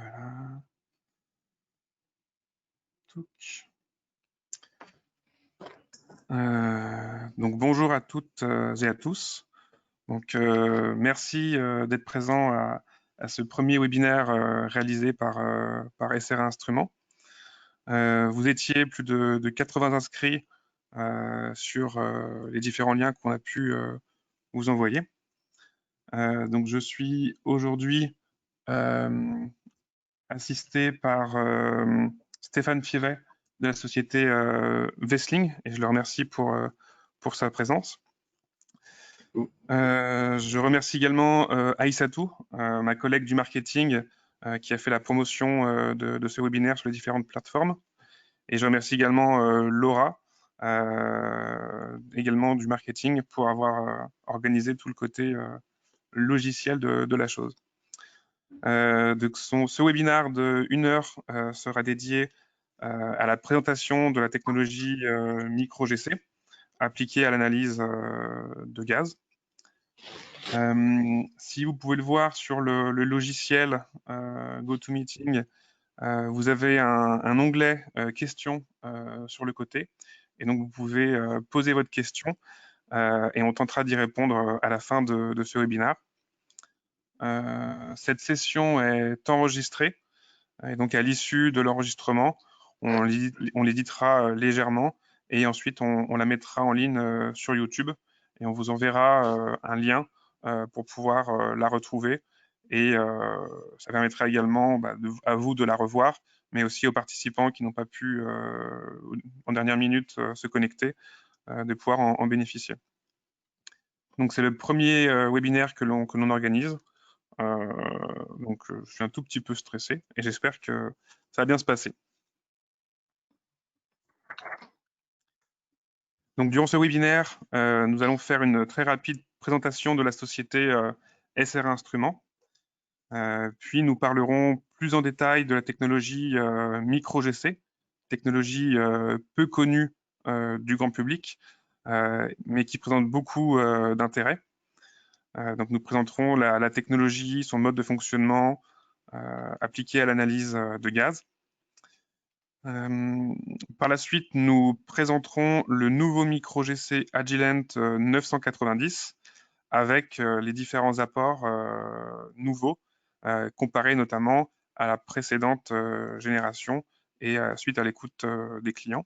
Voilà. Donc bonjour à toutes et à tous. Donc merci d'être présent à ce premier webinaire réalisé par SR Instruments. Vous étiez plus de 80 inscrits sur les différents liens qu'on a pu vous envoyer. Donc je suis aujourd'hui assisté par Stéphane Fievet de la société Wessling, et je le remercie pour sa présence. Je remercie également Aïssatou, ma collègue du marketing, qui a fait la promotion de ce webinaire sur les différentes plateformes. Et je remercie également Laura, également du marketing, pour avoir organisé tout le côté logiciel de la chose. Ce webinaire de 1 heure sera dédié à la présentation de la technologie micro-GC appliquée à l'analyse de gaz. Si vous pouvez le voir sur le logiciel GoToMeeting, vous avez un onglet questions sur le côté, et donc vous pouvez poser votre question et on tentera d'y répondre à la fin de ce webinaire. Cette session est enregistrée, et donc à l'issue de l'enregistrement, on l'éditera légèrement, et ensuite on la mettra en ligne sur YouTube, et on vous enverra un lien pour pouvoir la retrouver, et ça permettra également à vous de la revoir, mais aussi aux participants qui n'ont pas pu en dernière minute se connecter, de pouvoir en bénéficier. Donc c'est le premier webinaire que l'on organise. Donc je suis un tout petit peu stressé et j'espère que ça va bien se passer. Donc durant ce webinaire, nous allons faire une très rapide présentation de la société SR Instruments. Puis nous parlerons plus en détail de la technologie micro-GC, technologie peu connue du grand public, mais qui présente beaucoup d'intérêt. Donc nous présenterons la technologie, son mode de fonctionnement appliqué à l'analyse de gaz. Par la suite, nous présenterons le nouveau micro-GC Agilent 990 avec les différents apports nouveaux, comparés notamment à la précédente génération et suite à l'écoute des clients.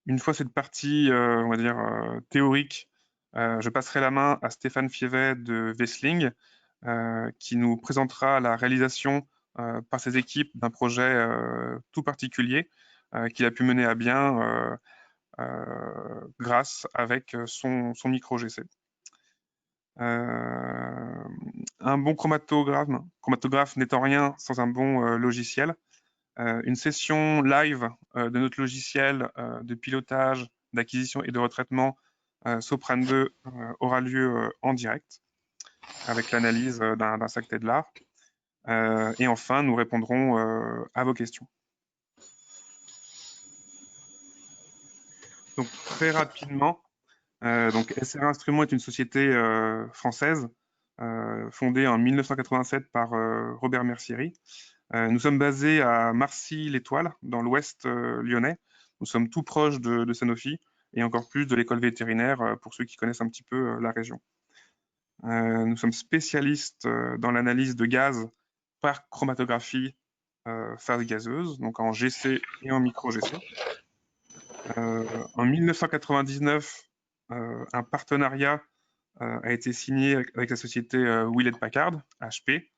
Une fois cette partie, on va dire, théorique, je passerai la main à Stéphane Fievet de Wessling, qui nous présentera la réalisation par ses équipes d'un projet tout particulier qu'il a pu mener à bien grâce avec son micro-GC. Un bon chromatographe n'étant rien sans un bon logiciel. Une session live de notre logiciel de pilotage, d'acquisition et de retraitement Sopran 2 aura lieu en direct avec l'analyse d'un sac Tedlar. Et enfin, nous répondrons à vos questions. Donc très rapidement, donc SR Instruments est une société française fondée en 1987 par Robert Mercieri. Nous sommes basés à Marcy-l'Étoile, dans l'ouest lyonnais. Nous sommes tout proches de Sanofi et encore plus de l'école vétérinaire pour ceux qui connaissent un petit peu la région. Nous sommes spécialistes dans l'analyse de gaz par chromatographie phase gazeuse, donc en GC et en micro-GC. En 1999, un partenariat a été signé avec la société Hewlett-Packard, HP,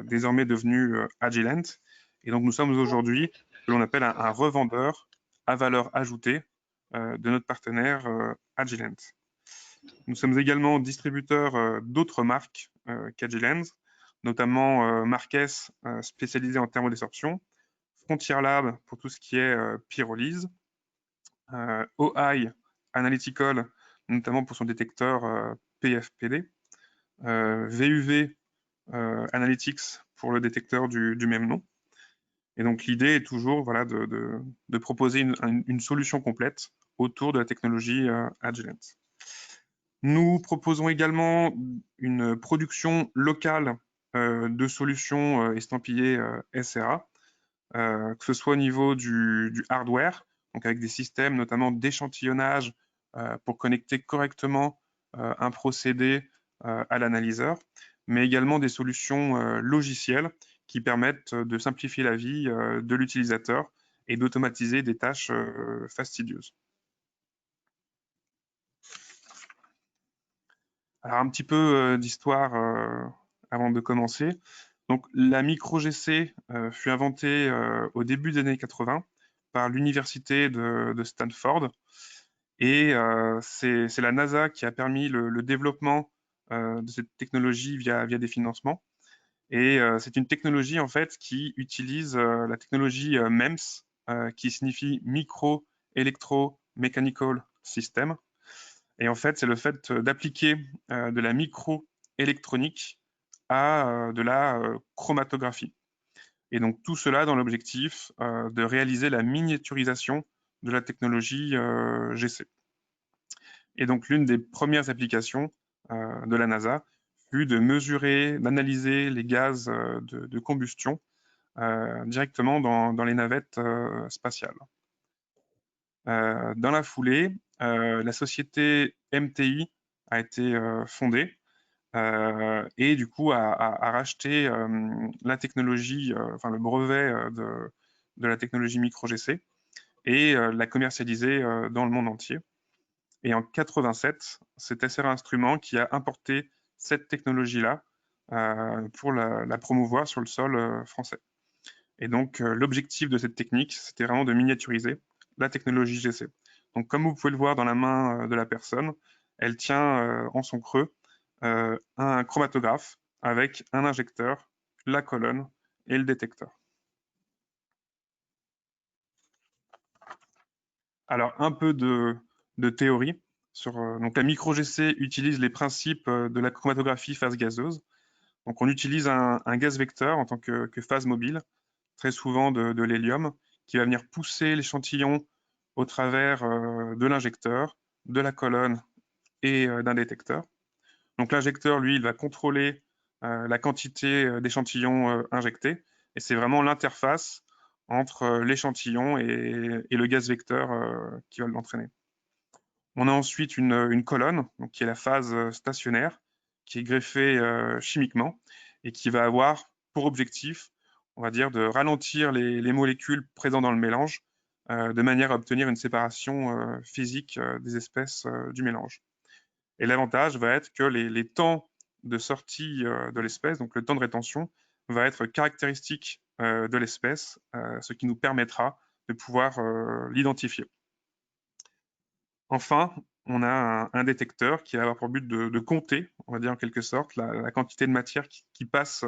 désormais devenue Agilent. Et donc nous sommes aujourd'hui ce que l'on appelle un revendeur à valeur ajoutée de notre partenaire Agilent. Nous sommes également distributeurs d'autres marques qu'Agilent, notamment Marques, spécialisé en thermodésorption, Frontier Lab pour tout ce qui est pyrolyse, OI Analytical, notamment pour son détecteur PFPD, VUV Analytics pour le détecteur du même nom. Et donc l'idée est toujours voilà, de proposer une solution complète autour de la technologie Agilent. Nous proposons également une production locale de solutions estampillées SRA, que ce soit au niveau du hardware, donc avec des systèmes notamment d'échantillonnage pour connecter correctement un procédé à l'analyseur, mais également des solutions logicielles qui permettent de simplifier la vie de l'utilisateur et d'automatiser des tâches fastidieuses. Alors un petit peu d'histoire avant de commencer. Donc la micro-GC fut inventée au début des années 80 par l'université de Stanford et c'est la NASA qui a permis le développement de cette technologie via des financements. Et c'est une technologie en fait qui utilise la technologie MEMS, qui signifie Micro Electro Mechanical System. Et en fait, c'est le fait d'appliquer de la microélectronique à de la chromatographie. Et donc tout cela dans l'objectif de réaliser la miniaturisation de la technologie GC. Et donc l'une des premières applications de la NASA fut de mesurer, d'analyser les gaz de combustion directement dans les navettes spatiales. Dans la foulée, la société MTI a été fondée et du coup a racheté la technologie, enfin le brevet de la technologie micro-GC et l'a commercialisée dans le monde entier. Et en 87, c'est SR Instruments qui a importé cette technologie-là pour la promouvoir sur le sol français. Et donc, l'objectif de cette technique, c'était vraiment de miniaturiser la technologie GC. Donc, comme vous pouvez le voir dans la main de la personne, elle tient en son creux un chromatographe avec un injecteur, la colonne et le détecteur. Alors, un peu de théorie. Donc, la micro-GC utilise les principes de la chromatographie phase gazeuse. Donc, on utilise un gaz vecteur en tant que phase mobile, très souvent de l'hélium, qui va venir pousser l'échantillon au travers de l'injecteur, de la colonne et d'un détecteur. Donc l'injecteur, lui, il va contrôler la quantité d'échantillons injectés, et c'est vraiment l'interface entre l'échantillon et le gaz vecteur qui va l'entraîner. On a ensuite une colonne, donc, qui est la phase stationnaire, qui est greffée chimiquement et qui va avoir pour objectif, on va dire, de ralentir les molécules présentes dans le mélange de manière à obtenir une séparation physique des espèces du mélange. Et l'avantage va être que les temps de sortie de l'espèce, donc le temps de rétention, va être caractéristique de l'espèce, ce qui nous permettra de pouvoir l'identifier. Enfin, on a un détecteur qui a pour but de compter, on va dire en quelque sorte, la quantité de matière qui passe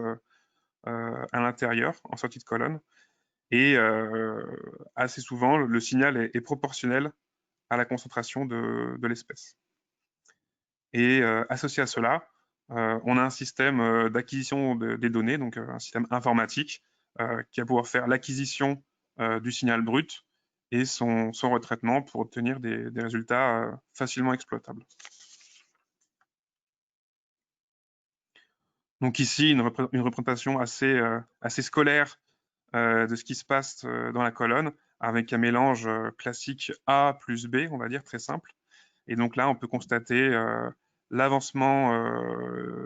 à l'intérieur en sortie de colonne. Et assez souvent, le signal est proportionnel à la concentration de l'espèce. Et associé à cela, on a un système d'acquisition des données, donc un système informatique qui va pouvoir faire l'acquisition du signal brut et son retraitement pour obtenir des résultats facilement exploitables. Donc ici, une représentation assez scolaire de ce qui se passe dans la colonne, avec un mélange classique A plus B, on va dire, très simple. Et donc là, on peut constater l'avancement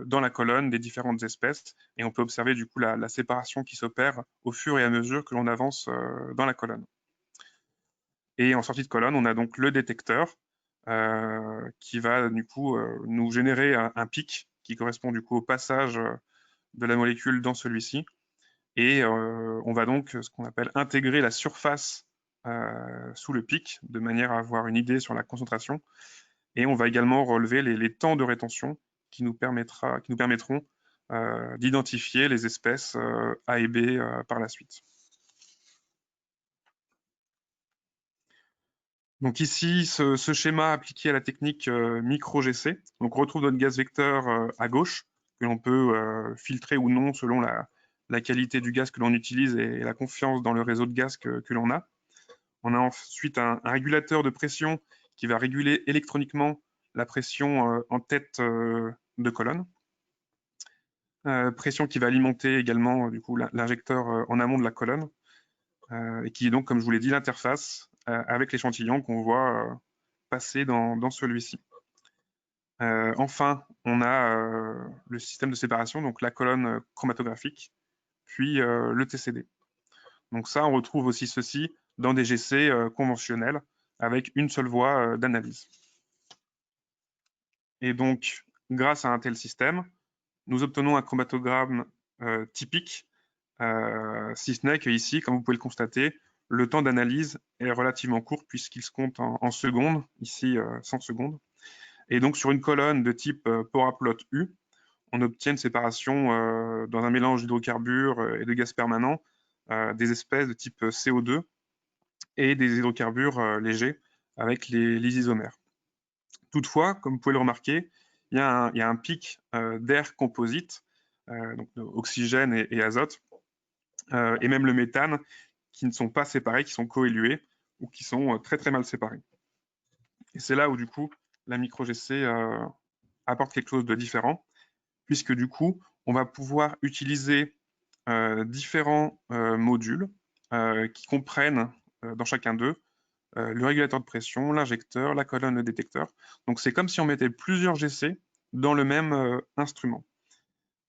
dans la colonne des différentes espèces, et on peut observer du coup la séparation qui s'opère au fur et à mesure que l'on avance dans la colonne. Et en sortie de colonne, on a donc le détecteur qui va du coup nous générer un pic qui correspond du coup au passage de la molécule dans celui-ci. Et on va donc ce qu'on appelle intégrer la surface sous le pic de manière à avoir une idée sur la concentration. Et on va également relever les temps de rétention qui nous permettront d'identifier les espèces A et B par la suite. Donc ici, ce schéma appliqué à la technique micro-GC. Donc on retrouve notre gaz vecteur à gauche, que l'on peut filtrer ou non selon la qualité du gaz que l'on utilise et la confiance dans le réseau de gaz que l'on a. On a ensuite un régulateur de pression qui va réguler électroniquement la pression en tête de colonne. pression qui va alimenter également du coup l'injecteur en amont de la colonne, et qui est donc, comme je vous l'ai dit, l'interface avec l'échantillon qu'on voit passer dans celui-ci. Enfin, on a le système de séparation, donc la colonne chromatographique, puis le TCD. Donc ça, on retrouve aussi ceci dans des GC conventionnels avec une seule voie d'analyse. Et donc, grâce à un tel système, nous obtenons un chromatogramme typique, si ce n'est qu'ici, comme vous pouvez le constater, le temps d'analyse est relativement court puisqu'il se compte en secondes, ici 100 secondes. Et donc, sur une colonne de type Poraplot U, on obtient une séparation dans un mélange d'hydrocarbures et de gaz permanents des espèces de type CO2 et des hydrocarbures légers avec les isomères. Toutefois, comme vous pouvez le remarquer, il y a un pic d'air composite, donc oxygène et azote, et même le méthane, qui ne sont pas séparés, qui sont coélués ou qui sont très très mal séparés. Et c'est là où du coup la micro-GC apporte quelque chose de différent, puisque du coup on va pouvoir utiliser différents modules qui comprennent dans chacun d'eux le régulateur de pression, l'injecteur, la colonne de détecteur. Donc c'est comme si on mettait plusieurs GC dans le même instrument.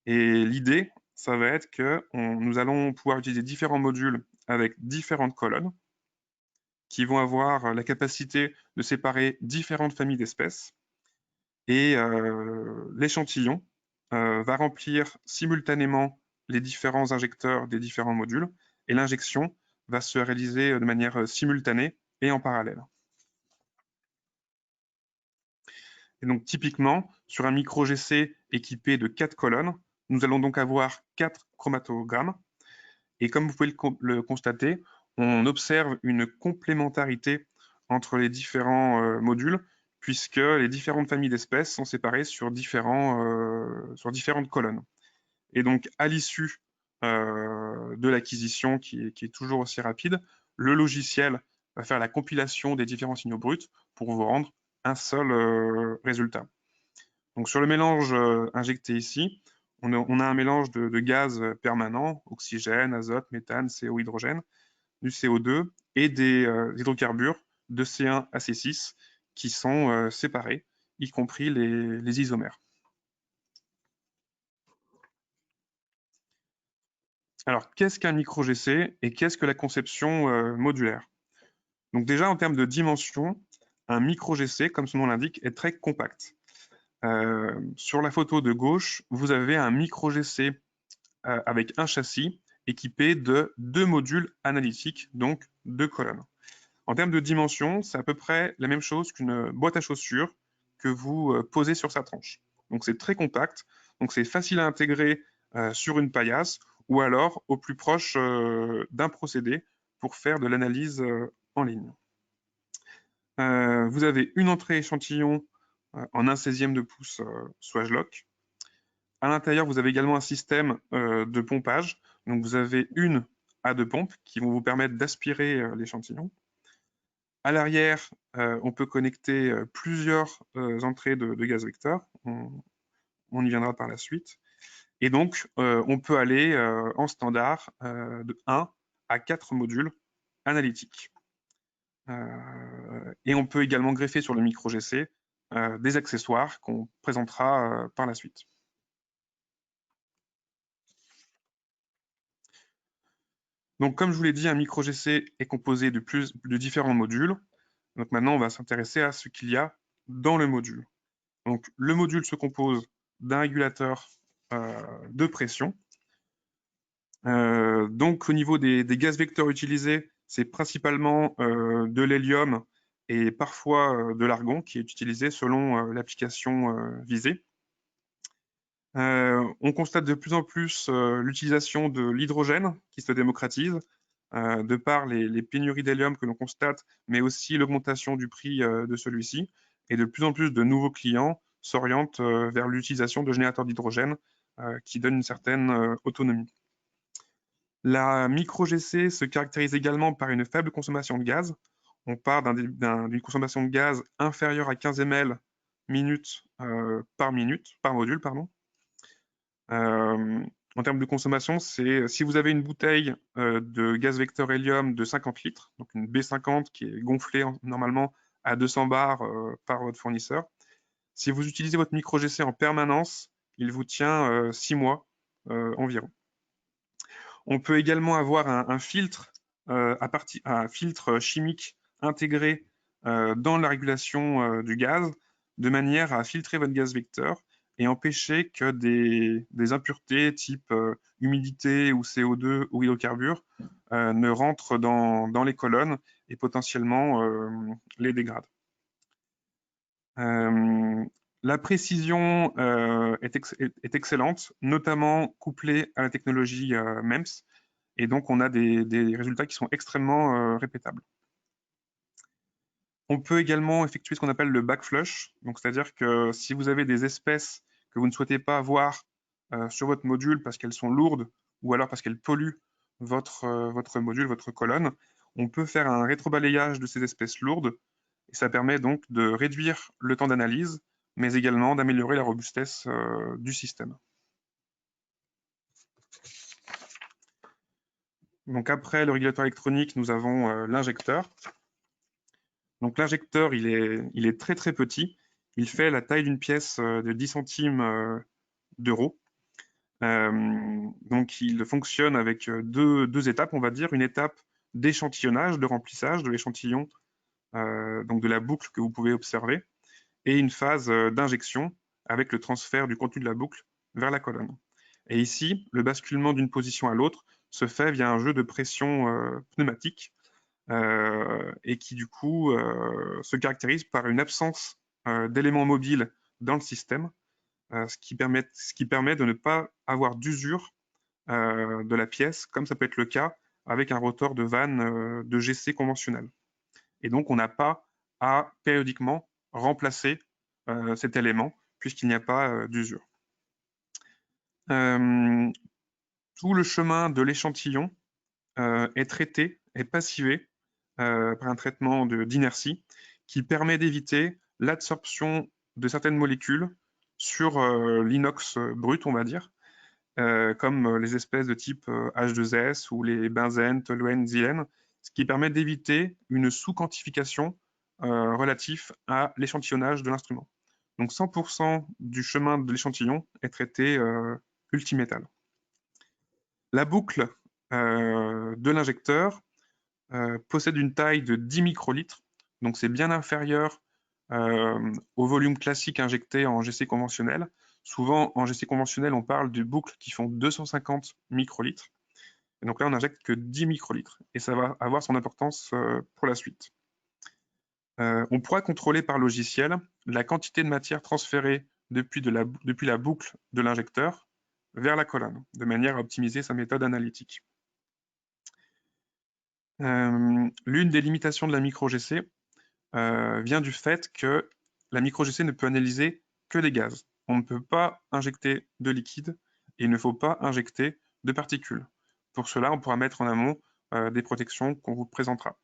Et l'idée, ça va être que nous allons pouvoir utiliser différents modules avec différentes colonnes qui vont avoir la capacité de séparer différentes familles d'espèces. Et l'échantillon va remplir simultanément les différents injecteurs des différents modules et l'injection va se réaliser de manière simultanée et en parallèle. Et donc typiquement, sur un micro-GC équipé de 4 colonnes, nous allons donc avoir 4 chromatogrammes. Et comme vous pouvez le constater, on observe une complémentarité entre les différents modules, puisque les différentes familles d'espèces sont séparées sur différentes colonnes. Et donc, à l'issue de l'acquisition, qui est toujours aussi rapide, le logiciel va faire la compilation des différents signaux bruts pour vous rendre un seul résultat. Donc, sur le mélange injecté ici, on a un mélange de gaz permanents, oxygène, azote, méthane, CO, hydrogène, du CO2 et des hydrocarbures de C1 à C6 qui sont séparés, y compris les isomères. Alors, qu'est-ce qu'un micro-GC et qu'est-ce que la conception modulaire? Donc déjà, en termes de dimension, un micro-GC, comme son nom l'indique, est très compact. Sur la photo de gauche, vous avez un micro-GC avec un châssis équipé de 2 modules analytiques, donc 2 colonnes. En termes de dimension, c'est à peu près la même chose qu'une boîte à chaussures que vous posez sur sa tranche. Donc c'est très compact, donc c'est facile à intégrer sur une paillasse ou alors au plus proche d'un procédé pour faire de l'analyse en ligne. Vous avez une entrée échantillon en 1/16e de pouce Swage-Lock. À l'intérieur, vous avez également un système de pompage. Donc vous avez une à 2 pompes qui vont vous permettre d'aspirer l'échantillon. À l'arrière, on peut connecter plusieurs entrées de gaz vecteur. On y viendra par la suite. Et donc, on peut aller en standard de 1 à 4 modules analytiques. Et on peut également greffer sur le micro-GC des accessoires qu'on présentera par la suite. Donc, comme je vous l'ai dit, un micro-GC est composé de différents modules. Donc maintenant, on va s'intéresser à ce qu'il y a dans le module. Donc, le module se compose d'un régulateur de pression. Donc, au niveau des gaz vecteurs utilisés, c'est principalement de l'hélium et parfois de l'argon qui est utilisé selon l'application visée. On constate de plus en plus l'utilisation de l'hydrogène qui se démocratise de par les pénuries d'hélium que l'on constate, mais aussi l'augmentation du prix de celui-ci. Et de plus en plus de nouveaux clients s'orientent vers l'utilisation de générateurs d'hydrogène qui donnent une certaine autonomie. La micro-GC se caractérise également par une faible consommation de gaz. On part d'une consommation de gaz inférieure à 15 ml minutes par module. En termes de consommation, c'est si vous avez une bouteille de gaz vecteur hélium de 50 litres, donc une B50 qui est gonflée normalement à 200 bars par votre fournisseur. Si vous utilisez votre micro GC en permanence, il vous tient 6 mois environ. On peut également avoir un filtre, un filtre chimique intégré dans la régulation du gaz, de manière à filtrer votre gaz vecteur et empêcher que des impuretés type humidité ou CO2 ou hydrocarbures ne rentrent dans les colonnes et potentiellement les dégradent. La précision est excellente, notamment couplée à la technologie MEMS, et donc on a des résultats qui sont extrêmement répétables. On peut également effectuer ce qu'on appelle le backflush, donc c'est-à-dire que si vous avez des espèces que vous ne souhaitez pas avoir sur votre module parce qu'elles sont lourdes ou alors parce qu'elles polluent votre module, votre colonne, on peut faire un rétrobalayage de ces espèces lourdes et ça permet donc de réduire le temps d'analyse, mais également d'améliorer la robustesse du système. Donc après le régulateur électronique, nous avons l'injecteur. Donc l'injecteur, il est très très petit. Il fait la taille d'une pièce de 10 centimes d'euros. Donc il fonctionne avec deux étapes, on va dire. Une étape d'échantillonnage, de remplissage de l'échantillon, donc de la boucle que vous pouvez observer, et une phase d'injection avec le transfert du contenu de la boucle vers la colonne. Et ici, le basculement d'une position à l'autre se fait via un jeu de pression pneumatique et qui du coup se caractérise par une absence d'éléments mobiles dans le système, ce qui permet de ne pas avoir d'usure de la pièce, comme ça peut être le cas avec un rotor de vanne de GC conventionnel. Et donc on n'a pas à périodiquement remplacer cet élément puisqu'il n'y a pas d'usure. Tout le chemin de l'échantillon est traité, est passivé par un traitement d'inertie qui permet d'éviter l'absorption de certaines molécules sur l'inox brut, on va dire, comme les espèces de type H2S ou les benzène, toluène, xylène, ce qui permet d'éviter une sous-quantification relative à l'échantillonnage de l'instrument. Donc 100% du chemin de l'échantillon est traité ultimétal. La boucle de l'injecteur possède une taille de 10 microlitres, donc c'est bien inférieur au volume classique injecté en GC conventionnel. Souvent, en GC conventionnel, on parle de boucles qui font 250 microlitres. Et donc là, on n'injecte que 10 microlitres. Et ça va avoir son importance pour la suite. On pourra contrôler par logiciel la quantité de matière transférée depuis la boucle de l'injecteur vers la colonne, de manière à optimiser sa méthode analytique. L'une des limitations de la micro-GC vient du fait que la micro-GC ne peut analyser que des gaz. On ne peut pas injecter de liquide et il ne faut pas injecter de particules. Pour cela, on pourra mettre en amont des protections qu'on vous présentera.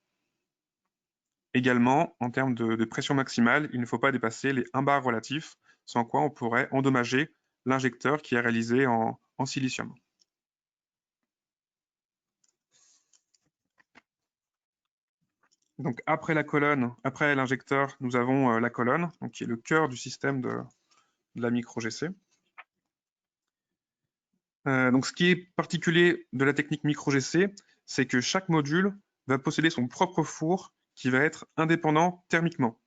Également, en termes de pression maximale, il ne faut pas dépasser les 1 bar relatif, sans quoi on pourrait endommager l'injecteur qui est réalisé en silicium. Donc après la colonne, après l'injecteur, nous avons la colonne, donc qui est le cœur du système de la micro-GC. Donc ce qui est particulier de la technique micro-GC, c'est que chaque module va posséder son propre four qui va être indépendant thermiquement,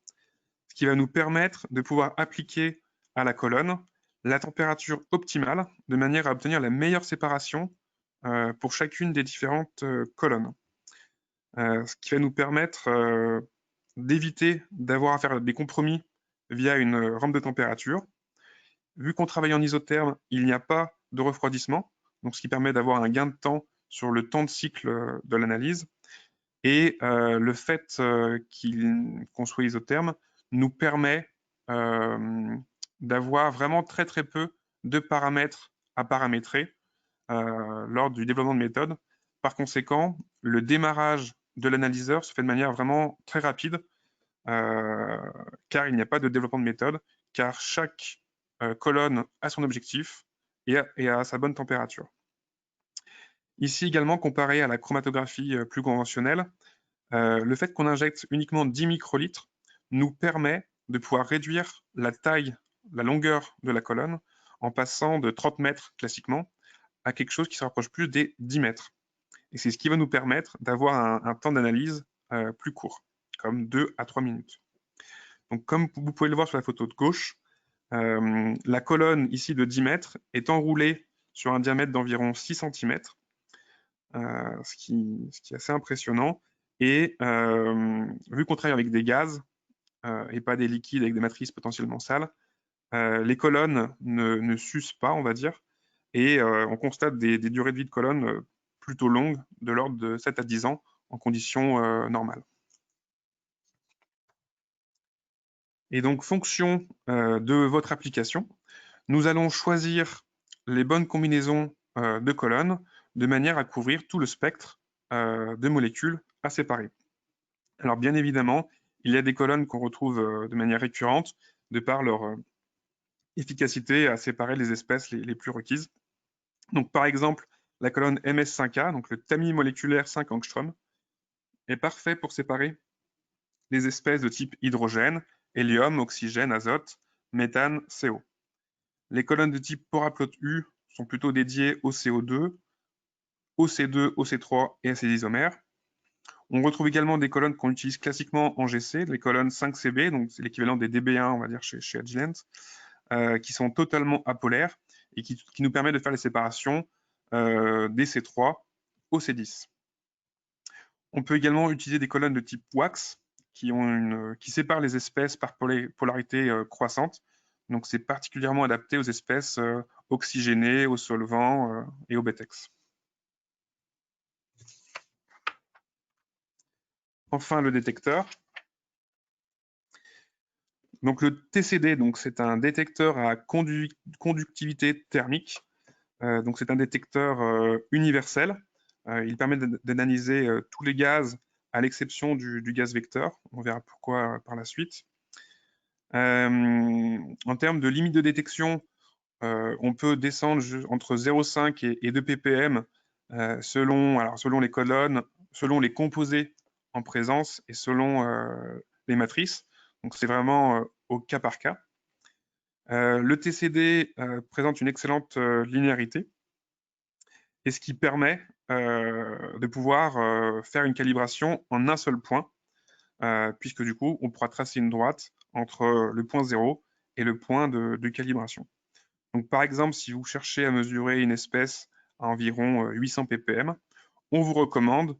ce qui va nous permettre de pouvoir appliquer à la colonne la température optimale de manière à obtenir la meilleure séparation pour chacune des différentes colonnes. Ce qui va nous permettre d'éviter d'avoir à faire des compromis via une rampe de température. Vu qu'on travaille en isotherme, il n'y a pas de refroidissement, donc ce qui permet d'avoir un gain de temps sur le temps de cycle de l'analyse. Et le fait qu'on soit isotherme nous permet d'avoir vraiment très très peu de paramètres à paramétrer lors du développement de méthode. Par conséquent, le démarrage de l'analyseur se fait de manière vraiment très rapide car il n'y a pas de développement de méthode, car chaque colonne a son objectif et à sa bonne température. Ici également, comparé à la chromatographie plus conventionnelle, le fait qu'on injecte uniquement 10 microlitres nous permet de pouvoir réduire la taille, la longueur de la colonne en passant de 30 mètres classiquement à quelque chose qui se rapproche plus des 10 mètres. Et c'est ce qui va nous permettre d'avoir un temps d'analyse plus court, comme 2 à 3 minutes. Donc, comme vous pouvez le voir sur la photo de gauche, la colonne ici de 10 mètres est enroulée sur un diamètre d'environ 6 cm, ce qui est assez impressionnant. Et vu qu'on travaille avec des gaz et pas des liquides avec des matrices potentiellement sales, les colonnes ne s'usent pas, on va dire, et on constate des durées de vie de colonnes plutôt longues, de l'ordre de 7 à 10 ans, en conditions normales. Et donc, fonction de votre application, nous allons choisir les bonnes combinaisons de colonnes de manière à couvrir tout le spectre de molécules à séparer. Alors, bien évidemment, il y a des colonnes qu'on retrouve de manière récurrente de par leur efficacité à séparer les espèces les plus requises. Donc, par exemple, la colonne MS5A, donc le tamis moléculaire 5 angstrom, est parfait pour séparer les espèces de type hydrogène, hélium, oxygène, azote, méthane, CO. Les colonnes de type poraplote U sont plutôt dédiées au CO2, au C2, au C3 et à ses isomères. On retrouve également des colonnes qu'on utilise classiquement en GC, les colonnes 5CB, donc c'est l'équivalent des DB1, on va dire, chez Agilent, qui sont totalement apolaires et qui nous permettent de faire les séparations des C3 au C10. On peut également utiliser des colonnes de type wax qui séparent les espèces par polarité croissante. Donc c'est particulièrement adapté aux espèces oxygénées, aux solvants et aux BETEX. Enfin, le détecteur. Donc le TCD, c'est un détecteur à conductivité thermique. Donc c'est un détecteur universel. Il permet d'analyser tous les gaz à l'exception du gaz vecteur. On verra pourquoi par la suite. En termes de limite de détection, on peut descendre entre 0,5 et 2 ppm selon les colonnes, selon les composés en présence et selon les matrices. Donc c'est vraiment au cas par cas. Le TCD présente une excellente linéarité, et ce qui permet de pouvoir faire une calibration en un seul point, puisque du coup, on pourra tracer une droite entre le point 0 et le point de calibration. Donc, par exemple, si vous cherchez à mesurer une espèce à environ 800 ppm, on vous recommande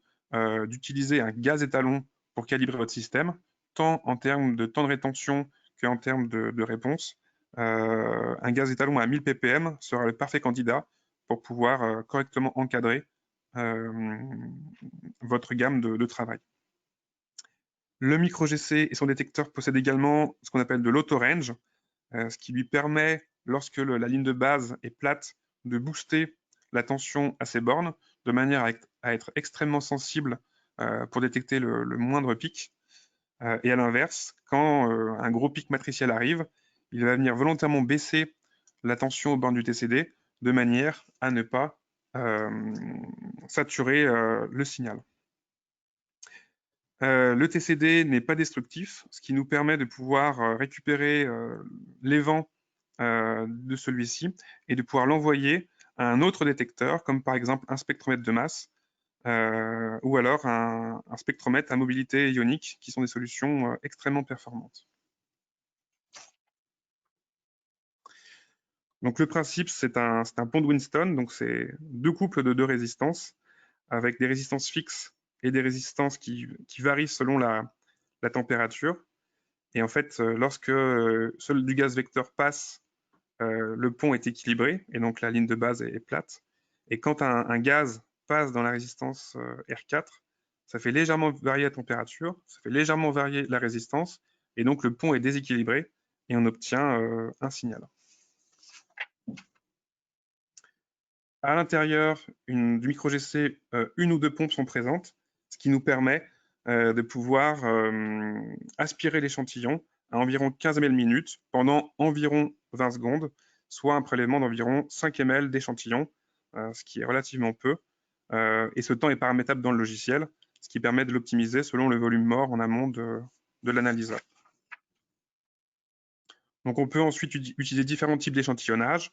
d'utiliser un gaz étalon pour calibrer votre système, tant en termes de temps de rétention qu'en termes de réponse. Un gaz étalon à 1000 ppm sera le parfait candidat pour pouvoir correctement encadrer votre gamme de travail. Le micro-GC et son détecteur possèdent également ce qu'on appelle de l'auto-range, ce qui lui permet, lorsque la ligne de base est plate, de booster la tension à ses bornes, de manière à être extrêmement sensible pour détecter le moindre pic. Et à l'inverse, quand un gros pic matriciel arrive, il va venir volontairement baisser la tension aux bornes du TCD, de manière à ne pas saturer le signal. Le TCD n'est pas destructif, ce qui nous permet de pouvoir récupérer les vents de celui-ci et de pouvoir l'envoyer à un autre détecteur, comme par exemple un spectromètre de masse ou alors un spectromètre à mobilité ionique, qui sont des solutions extrêmement performantes. Donc le principe, c'est un pont de Winston, donc c'est deux couples de deux résistances, avec des résistances fixes et des résistances qui varient selon la température. Et en fait, lorsque seul du gaz vecteur passe, le pont est équilibré, et donc la ligne de base est plate. Et quand un gaz passe dans la résistance R4, ça fait légèrement varier la température, ça fait légèrement varier la résistance, et donc le pont est déséquilibré, et on obtient un signal. À l'intérieur du micro-GC, une ou deux pompes sont présentes, ce qui nous permet de pouvoir aspirer l'échantillon à environ 15 000 minutes pendant environ 20 secondes, soit un prélèvement d'environ 5 ml d'échantillon, ce qui est relativement peu. Et ce temps est paramétrable dans le logiciel, ce qui permet de l'optimiser selon le volume mort en amont de l'analyseur. Donc on peut ensuite utiliser différents types d'échantillonnage.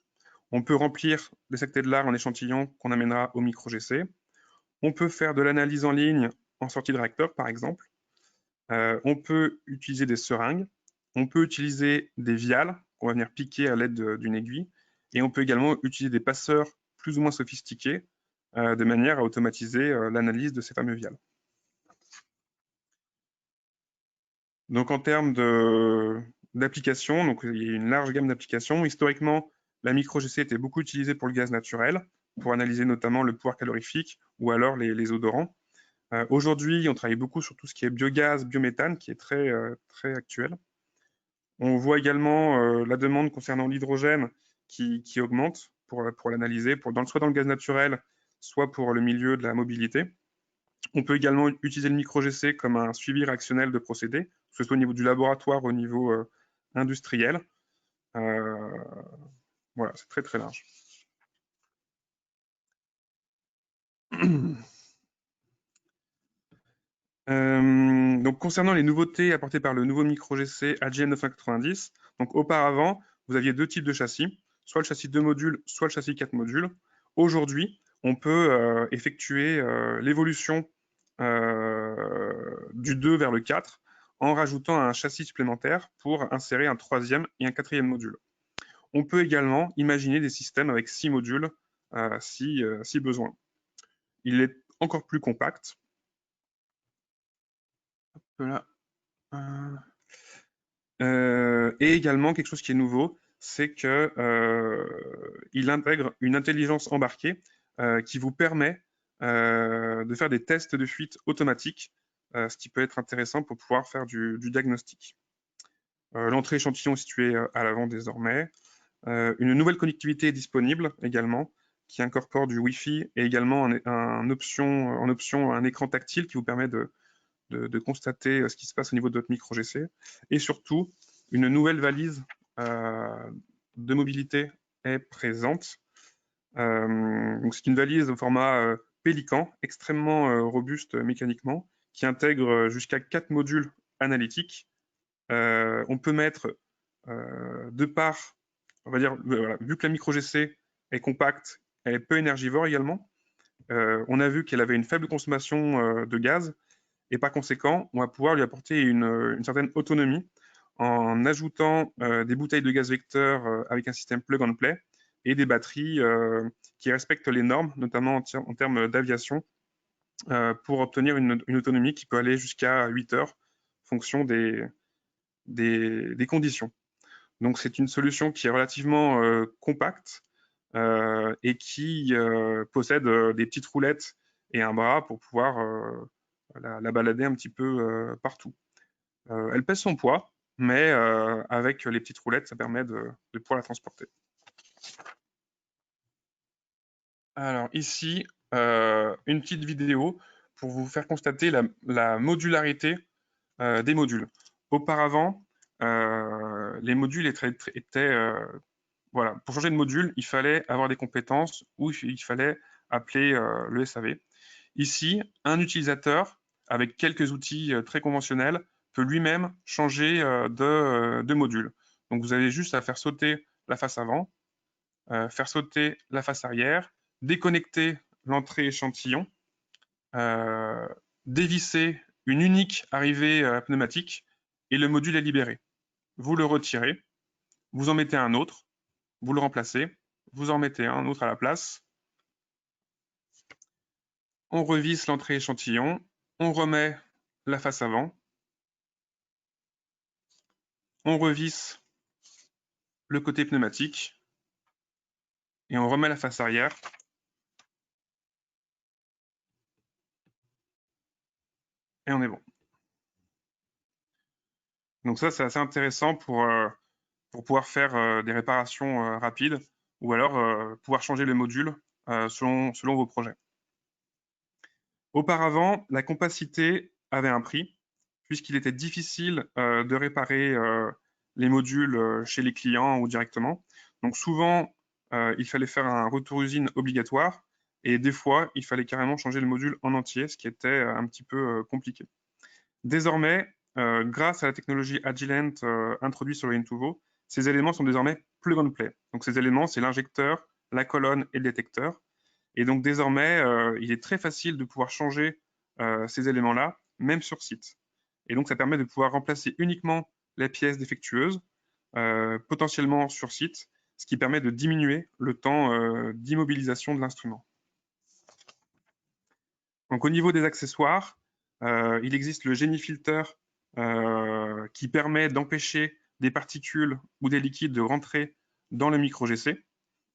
On peut remplir les sactés de lard en échantillons qu'on amènera au micro-GC. On peut faire de l'analyse en ligne en sortie de réacteur, par exemple. On peut utiliser des seringues. On peut utiliser des viales qu'on va venir piquer à l'aide d'une aiguille. Et on peut également utiliser des passeurs plus ou moins sophistiqués de manière à automatiser l'analyse de ces fameux viales. Donc en termes d'applications, donc il y a une large gamme d'applications. Historiquement, la micro-GC était beaucoup utilisée pour le gaz naturel, pour analyser notamment le pouvoir calorifique ou alors les odorants. Aujourd'hui, on travaille beaucoup sur tout ce qui est biogaz, biométhane, qui est très actuel. On voit également la demande concernant l'hydrogène qui augmente pour l'analyser, soit dans le gaz naturel, soit pour le milieu de la mobilité. On peut également utiliser le micro-GC comme un suivi réactionnel de procédés, que ce soit au niveau du laboratoire, au niveau industriel. Voilà, c'est très très large. Donc concernant les nouveautés apportées par le nouveau micro-GC AGN 990, donc auparavant, vous aviez deux types de châssis, soit le châssis 2 modules, soit le châssis 4 modules. Aujourd'hui, on peut effectuer l'évolution du 2 vers le 4 en rajoutant un châssis supplémentaire pour insérer un troisième et un quatrième module. On peut également imaginer des systèmes avec 6 modules si besoin. Il est encore plus compact. Voilà. Et également, quelque chose qui est nouveau, c'est qu'il intègre une intelligence embarquée qui vous permet de faire des tests de fuite automatiques, ce qui peut être intéressant pour pouvoir faire du diagnostic. L'entrée échantillon est située à l'avant désormais. Une nouvelle connectivité est disponible également, qui incorpore du Wi-Fi et également en option un écran tactile qui vous permet de constater ce qui se passe au niveau de votre micro-GC. Et surtout, une nouvelle valise de mobilité est présente. Donc c'est une valise au format Pélican, extrêmement robuste mécaniquement, qui intègre jusqu'à 4 modules analytiques. On peut mettre de part, on va dire, voilà, vu que la micro-GC est compacte, elle est peu énergivore également. On a vu qu'elle avait une faible consommation de gaz, et par conséquent, on va pouvoir lui apporter une certaine autonomie en ajoutant des bouteilles de gaz vecteur avec un système plug-and-play et des batteries qui respectent les normes, notamment en termes d'aviation, pour obtenir une autonomie qui peut aller jusqu'à 8 heures, fonction des conditions. Donc c'est une solution qui est relativement compacte et qui possède des petites roulettes et un bras pour pouvoir la balader un petit peu partout. Elle pèse son poids, mais avec les petites roulettes, ça permet de pouvoir la transporter. Alors ici, une petite vidéo pour vous faire constater la modularité des modules. Auparavant, les modules étaient voilà, pour changer de module, il fallait avoir des compétences ou il fallait appeler le SAV. Ici, un utilisateur, avec quelques outils très conventionnels, peut lui-même changer de module. Donc, vous avez juste à faire sauter la face avant, faire sauter la face arrière, déconnecter l'entrée échantillon, dévisser une unique arrivée pneumatique et le module est libéré. Vous le retirez, vous en mettez un autre, vous le remplacez, vous en mettez un autre à la place. On revisse l'entrée échantillon, on remet la face avant, on revisse le côté pneumatique et on remet la face arrière. Et on est bon. Donc ça, c'est assez intéressant pour pouvoir faire des réparations rapides ou alors pouvoir changer le module selon vos projets. Auparavant, la compacité avait un prix, puisqu'il était difficile de réparer les modules chez les clients ou directement. Donc souvent, il fallait faire un retour usine obligatoire, et des fois, il fallait carrément changer le module en entier, ce qui était un petit peu compliqué. Désormais, grâce à la technologie Agilent introduite sur le Intuvo, ces éléments sont désormais plug and play. Donc ces éléments, c'est l'injecteur, la colonne et le détecteur. Et donc désormais, il est très facile de pouvoir changer ces éléments-là, même sur site. Et donc ça permet de pouvoir remplacer uniquement les pièces défectueuses, potentiellement sur site, ce qui permet de diminuer le temps d'immobilisation de l'instrument. Donc au niveau des accessoires, il existe le Genifilter qui permet d'empêcher des particules ou des liquides de rentrer dans le micro-GC.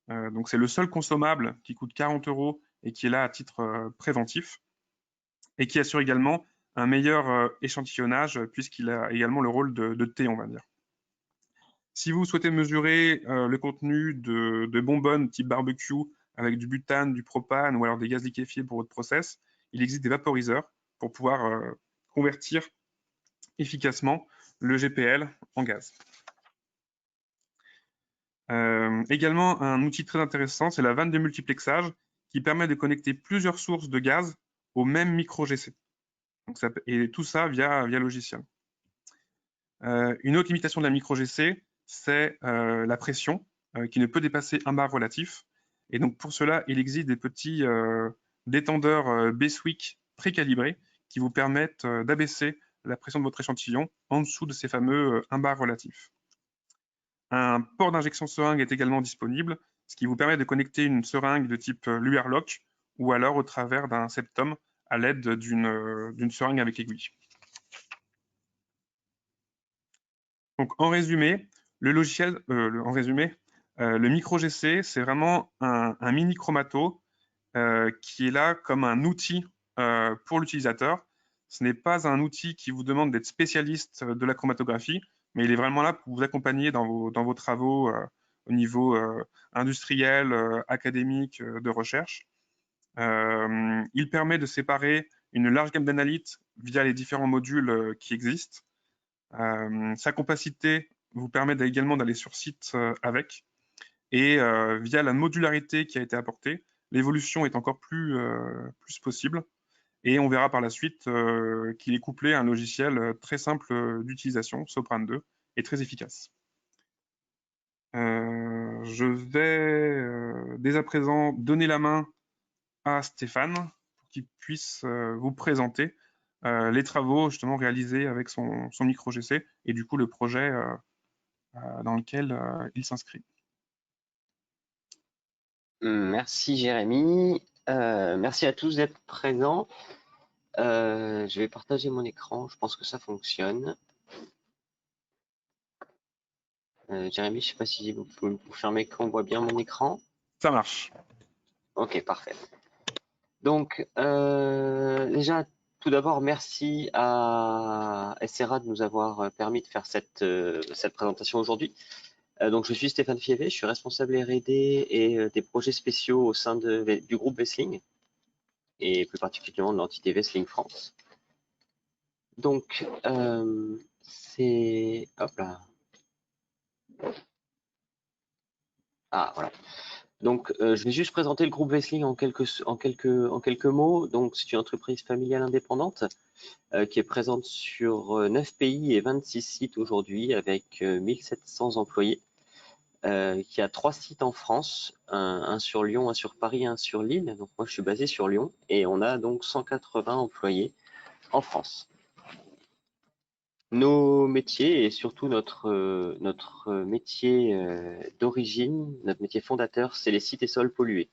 Donc c'est le seul consommable qui coûte 40 € et qui est là à titre préventif et qui assure également un meilleur échantillonnage puisqu'il a également le rôle de T, on va dire. Si vous souhaitez mesurer le contenu de bonbonnes type barbecue avec du butane, du propane ou alors des gaz liquéfiés pour votre process, il existe des vaporiseurs pour pouvoir convertir efficacement le GPL en gaz. Également, un outil très intéressant, c'est la vanne de multiplexage qui permet de connecter plusieurs sources de gaz au même micro-GC. Et tout ça via logiciel. Une autre limitation de la micro-GC, c'est la pression qui ne peut dépasser 1 bar relatif. Et donc pour cela, il existe des petits détendeurs Beswick précalibrés qui vous permettent d'abaisser la pression de votre échantillon en dessous de ces fameux 1 bar relatifs. Un port d'injection seringue est également disponible, ce qui vous permet de connecter une seringue de type Luer-Lock ou alors au travers d'un septum à l'aide d'une seringue avec aiguille. Donc en résumé, le logiciel, le micro-GC, c'est vraiment un mini chromato qui est là comme un outil pour l'utilisateur. Ce n'est pas un outil qui vous demande d'être spécialiste de la chromatographie, mais il est vraiment là pour vous accompagner dans vos travaux au niveau industriel, académique, de recherche. Il permet de séparer une large gamme d'analytes via les différents modules qui existent. Sa compacité vous permet également d'aller sur site avec. Et via la modularité qui a été apportée, l'évolution est encore plus possible. Et on verra par la suite qu'il est couplé à un logiciel très simple d'utilisation, Sopran 2, et très efficace. Je vais dès à présent donner la main à Stéphane pour qu'il puisse vous présenter les travaux justement réalisés avec son micro-GC et du coup le projet dans lequel il s'inscrit. Merci Jérémy. Merci à tous d'être présents. Je vais partager mon écran, je pense que ça fonctionne. Jérémy, je ne sais pas si vous pouvez me confirmer qu'on voit bien mon écran. Ça marche. Ok, parfait. Donc, déjà, tout d'abord, merci à SRA de nous avoir permis de faire cette présentation aujourd'hui. Donc, je suis Stéphane Fievé, je suis responsable R&D et des projets spéciaux au sein du groupe Wessling, et plus particulièrement de l'entité Wessling France. Donc, c'est... Hop là. Ah, voilà. Donc, je vais juste présenter le groupe Wessling en quelques mots. Donc, c'est une entreprise familiale indépendante qui est présente sur 9 pays et 26 sites aujourd'hui avec 1700 employés, qui a 3 sites en France, un sur Lyon, un sur Paris, un sur Lille. Donc, moi, je suis basé sur Lyon et on a donc 180 employés en France. Nos métiers et surtout notre métier d'origine, notre métier fondateur, c'est les sites et sols pollués.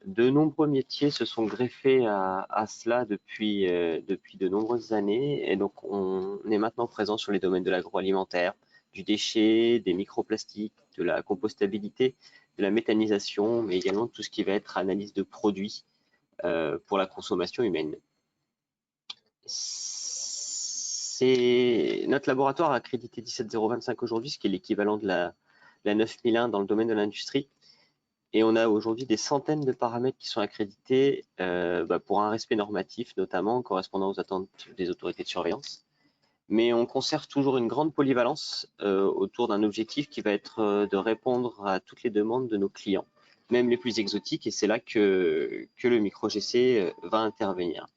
De nombreux métiers se sont greffés à cela depuis de nombreuses années et donc on est maintenant présent sur les domaines de l'agroalimentaire, du déchet, des microplastiques, de la compostabilité, de la méthanisation, mais également tout ce qui va être analyse de produits pour la consommation humaine. Notre laboratoire accrédité 17025 aujourd'hui, ce qui est l'équivalent de la 9001 dans le domaine de l'industrie. Et on a aujourd'hui des centaines de paramètres qui sont accrédités pour un respect normatif, notamment correspondant aux attentes des autorités de surveillance. Mais on conserve toujours une grande polyvalence autour d'un objectif qui va être de répondre à toutes les demandes de nos clients, même les plus exotiques, et c'est là que le micro-GC va intervenir.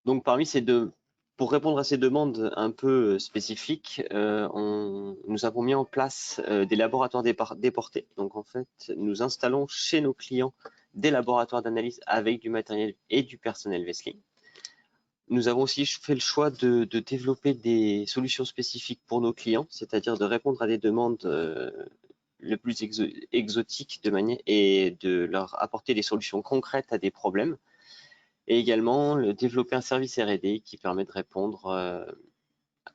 Donc parmi ces deux, pour répondre à ces demandes un peu spécifiques, nous avons mis en place des laboratoires déportés. Donc en fait, nous installons chez nos clients des laboratoires d'analyse avec du matériel et du personnel Wessling. Nous avons aussi fait le choix de développer des solutions spécifiques pour nos clients, c'est-à-dire de répondre à des demandes les plus exotiques de manière et de leur apporter des solutions concrètes à des problèmes. Et également développer un service R&D qui permet de répondre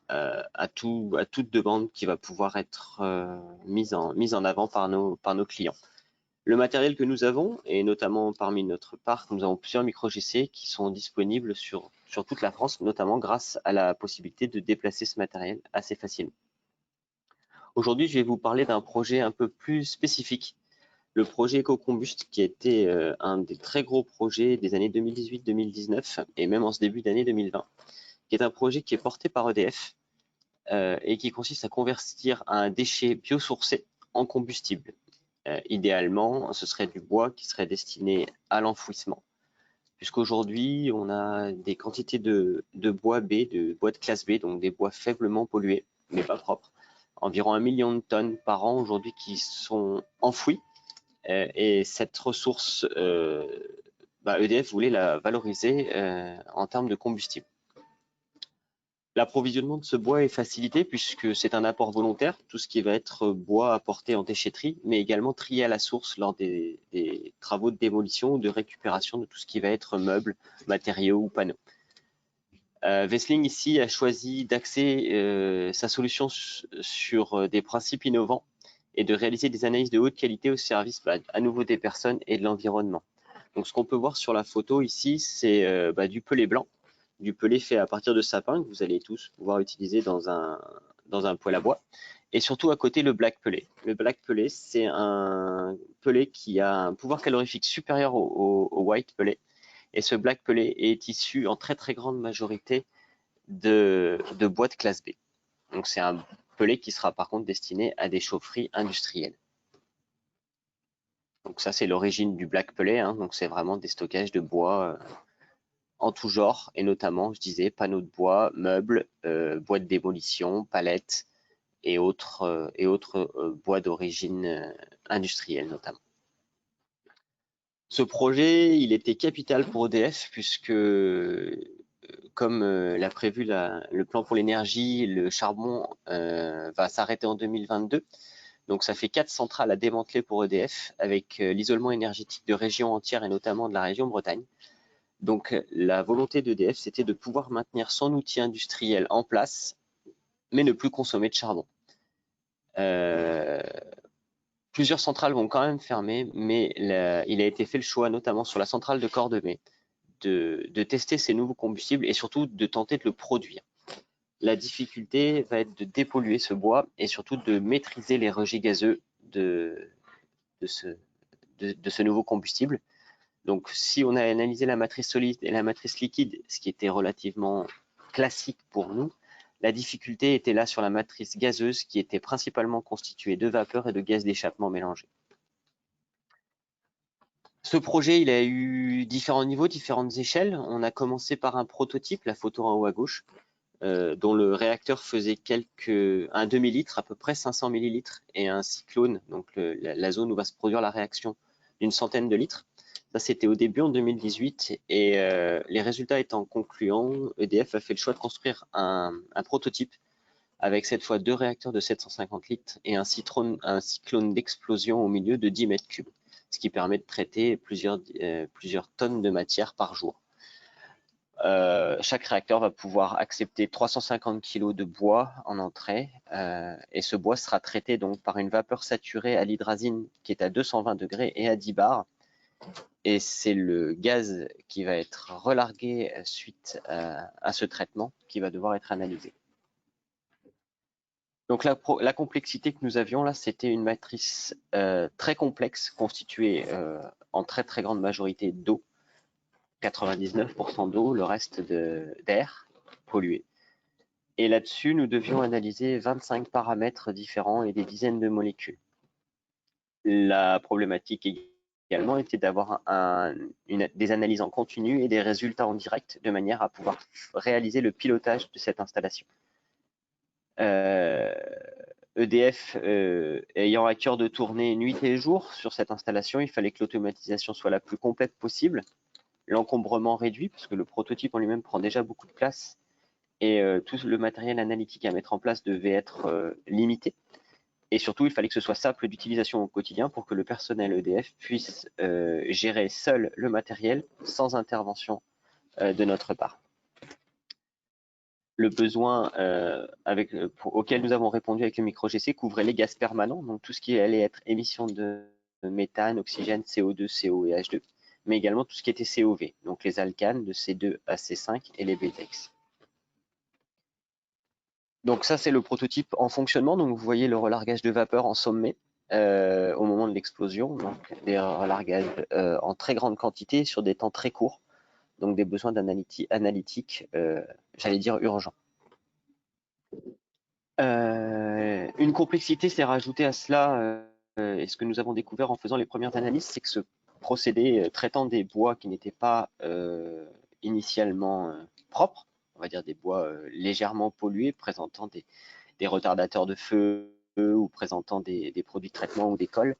à toute demande qui va pouvoir être mise en avant par nos clients. Le matériel que nous avons, et notamment parmi notre parc, nous avons plusieurs micro-GC qui sont disponibles sur toute la France, notamment grâce à la possibilité de déplacer ce matériel assez facilement. Aujourd'hui, je vais vous parler d'un projet un peu plus spécifique, le projet EcoCombust, qui a été un des très gros projets des années 2018-2019 et même en ce début d'année 2020, qui est un projet qui est porté par EDF et qui consiste à convertir un déchet biosourcé en combustible. Idéalement, ce serait du bois qui serait destiné à l'enfouissement. Puisqu'aujourd'hui, on a des quantités de bois B, de bois de classe B, donc des bois faiblement pollués, mais pas propres. Environ 1 million de tonnes par an aujourd'hui qui sont enfouies. Et cette ressource, EDF voulait la valoriser en termes de combustible. L'approvisionnement de ce bois est facilité puisque c'est un apport volontaire, tout ce qui va être bois apporté en déchetterie, mais également trié à la source lors des travaux de démolition ou de récupération de tout ce qui va être meubles, matériaux ou panneaux. Wessling ici a choisi d'axer sa solution sur des principes innovants et de réaliser des analyses de haute qualité au service à nouveau des personnes et de l'environnement. Donc ce qu'on peut voir sur la photo ici, c'est du pellet blanc, du pellet fait à partir de sapin que vous allez tous pouvoir utiliser dans un poêle à bois. Et surtout à côté le black pellet. Le black pellet, c'est un pellet qui a un pouvoir calorifique supérieur au white pellet. Et ce black pellet est issu en très très grande majorité de bois de classe B. Donc c'est un pellet qui sera par contre destiné à des chaufferies industrielles. Donc ça c'est l'origine du black pellet, hein. Donc c'est vraiment des stockages de bois en tout genre, et notamment, je disais, panneaux de bois, meubles, bois de démolition, palettes et autres bois d'origine industrielle notamment. Ce projet, il était capital pour EDF puisque, comme l'a prévu le plan pour l'énergie, le charbon va s'arrêter en 2022. Donc ça fait 4 centrales à démanteler pour EDF avec l'isolement énergétique de régions entières et notamment de la région Bretagne. Donc la volonté d'EDF, c'était de pouvoir maintenir son outil industriel en place, mais ne plus consommer de charbon. Plusieurs centrales vont quand même fermer, mais il a été fait le choix, notamment sur la centrale de Cordemais, de tester ces nouveaux combustibles et surtout de tenter de le produire. La difficulté va être de dépolluer ce bois et surtout de maîtriser les rejets gazeux de ce nouveau combustible. Donc, si on a analysé la matrice solide et la matrice liquide, ce qui était relativement classique pour nous, la difficulté était là sur la matrice gazeuse qui était principalement constituée de vapeur et de gaz d'échappement mélangés. Ce projet, il a eu différents niveaux, différentes échelles. On a commencé par un prototype, la photo en haut à gauche, dont le réacteur faisait un demi-litre, à peu près 500 millilitres, et un cyclone, donc la zone où va se produire la réaction, d'une centaine de litres. Ça, c'était au début en 2018, et les résultats étant concluants, EDF a fait le choix de construire un prototype avec cette fois 2 réacteurs de 750 litres et un cyclone d'explosion au milieu de 10 mètres cubes, ce qui permet de traiter plusieurs tonnes de matière par jour. Chaque réacteur va pouvoir accepter 350 kg de bois en entrée et ce bois sera traité donc par une vapeur saturée à l'hydrazine qui est à 220 degrés et à 10 bars. Et c'est le gaz qui va être relargué suite à ce traitement qui va devoir être analysé. Donc la complexité que nous avions là, c'était une matrice très complexe constituée en très très grande majorité d'eau, 99% d'eau, le reste d'air. pollués. Et là-dessus, nous devions analyser 25 paramètres différents et des dizaines de molécules. La problématique également était d'avoir des analyses en continu et des résultats en direct de manière à pouvoir réaliser le pilotage de cette installation. EDF ayant à cœur de tourner nuit et jour sur cette installation, il fallait que l'automatisation soit la plus complète possible, l'encombrement réduit, parce que le prototype en lui-même prend déjà beaucoup de place, et tout le matériel analytique à mettre en place devait être limité. Et surtout, il fallait que ce soit simple d'utilisation au quotidien pour que le personnel EDF puisse gérer seul le matériel sans intervention de notre part. Le besoin auquel nous avons répondu avec le micro-GC couvrait les gaz permanents, donc tout ce qui allait être émission de méthane, oxygène, CO2, CO et H2, mais également tout ce qui était COV, donc les alcanes de C2 à C5 et les BTEX. Donc ça, c'est le prototype en fonctionnement. Donc vous voyez le relargage de vapeur en sommet au moment de l'explosion. Donc des relargages en très grande quantité sur des temps très courts. Donc des besoins analytiques, j'allais dire urgents. Une complexité s'est rajoutée à cela, et ce que nous avons découvert en faisant les premières analyses, c'est que ce procédé traitant des bois qui n'étaient pas initialement propres, on va dire des bois légèrement pollués, présentant des retardateurs de feu ou présentant des produits de traitement ou des cols,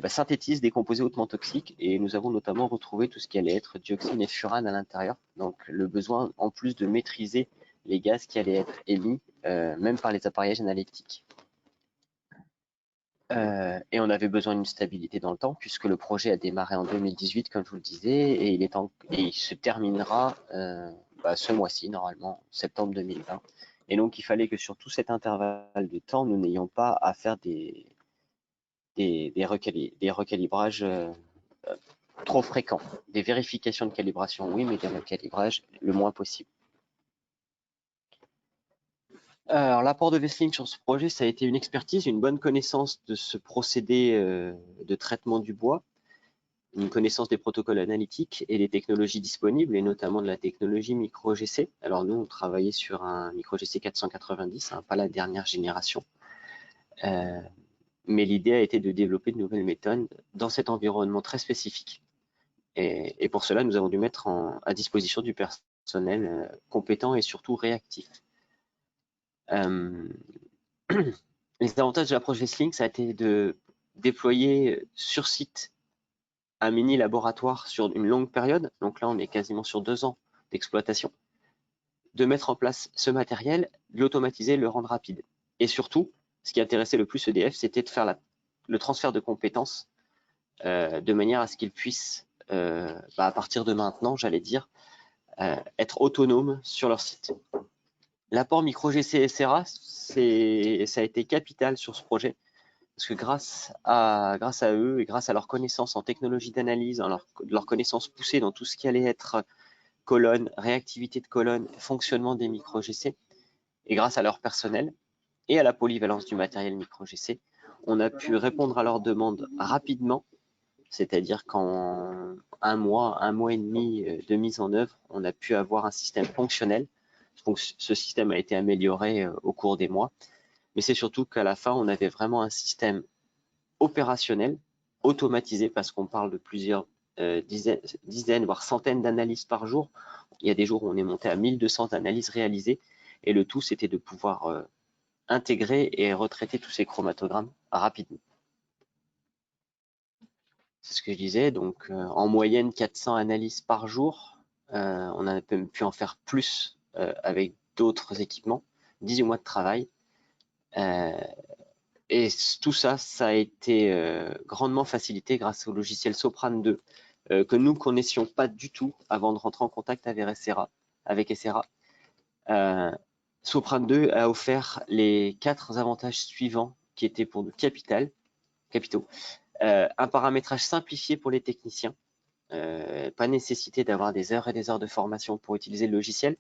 synthétise des composés hautement toxiques, et nous avons notamment retrouvé tout ce qui allait être dioxine et furane à l'intérieur. Donc le besoin en plus de maîtriser les gaz qui allaient être émis, même par les appareillages analytiques. Et on avait besoin d'une stabilité dans le temps, puisque le projet a démarré en 2018, comme je vous le disais, et il se terminera ce mois-ci, normalement, septembre 2020. Et donc, il fallait que sur tout cet intervalle de temps, nous n'ayons pas à faire des recalibrages trop fréquents. Des vérifications de calibration, oui, mais des recalibrages le moins possible. Alors, l'apport de Wessling sur ce projet, ça a été une expertise, une bonne connaissance de ce procédé de traitement du bois, une connaissance des protocoles analytiques et des technologies disponibles, et notamment de la technologie micro-GC. Alors nous, on travaillait sur un micro-GC 490, pas la dernière génération. Mais l'idée a été de développer de nouvelles méthodes dans cet environnement très spécifique. Et pour cela, nous avons dû mettre à disposition du personnel compétent et surtout réactif. Les avantages de l'approche Wessling, ça a été de déployer sur site un mini laboratoire sur une longue période. Donc là, on est quasiment sur 2 ans d'exploitation. De mettre en place ce matériel, de l'automatiser, le rendre rapide. Et surtout, ce qui intéressait le plus EDF, c'était de faire le transfert de compétences de manière à ce qu'ils puissent, à partir de maintenant, j'allais dire, être autonomes sur leur site. L'apport micro-GC SRA, ça a été capital sur ce projet, parce que grâce à eux et grâce à leur connaissance en technologie d'analyse, leur connaissance poussée dans tout ce qui allait être colonne, réactivité de colonne, fonctionnement des micro-GC, et grâce à leur personnel et à la polyvalence du matériel micro-GC, on a pu répondre à leurs demandes rapidement, c'est-à-dire qu'en un mois et demi de mise en œuvre, on a pu avoir un système fonctionnel. Donc, ce système a été amélioré au cours des mois, mais c'est surtout qu'à la fin, on avait vraiment un système opérationnel, automatisé, parce qu'on parle de plusieurs dizaines, voire centaines d'analyses par jour. Il y a des jours où on est monté à 1200 analyses réalisées, et le tout, c'était de pouvoir intégrer et retraiter tous ces chromatogrammes rapidement. C'est ce que je disais, donc en moyenne 400 analyses par jour. On a pu en faire plus avec d'autres équipements, 18 mois de travail. Et tout ça, ça a été grandement facilité grâce au logiciel Sopran 2, que nous ne connaissions pas du tout avant de rentrer en contact avec SRA. Sopran 2 a offert les 4 avantages suivants qui étaient pour nous capitaux. Un paramétrage simplifié pour les techniciens, pas nécessité d'avoir des heures et des heures de formation pour utiliser le logiciel,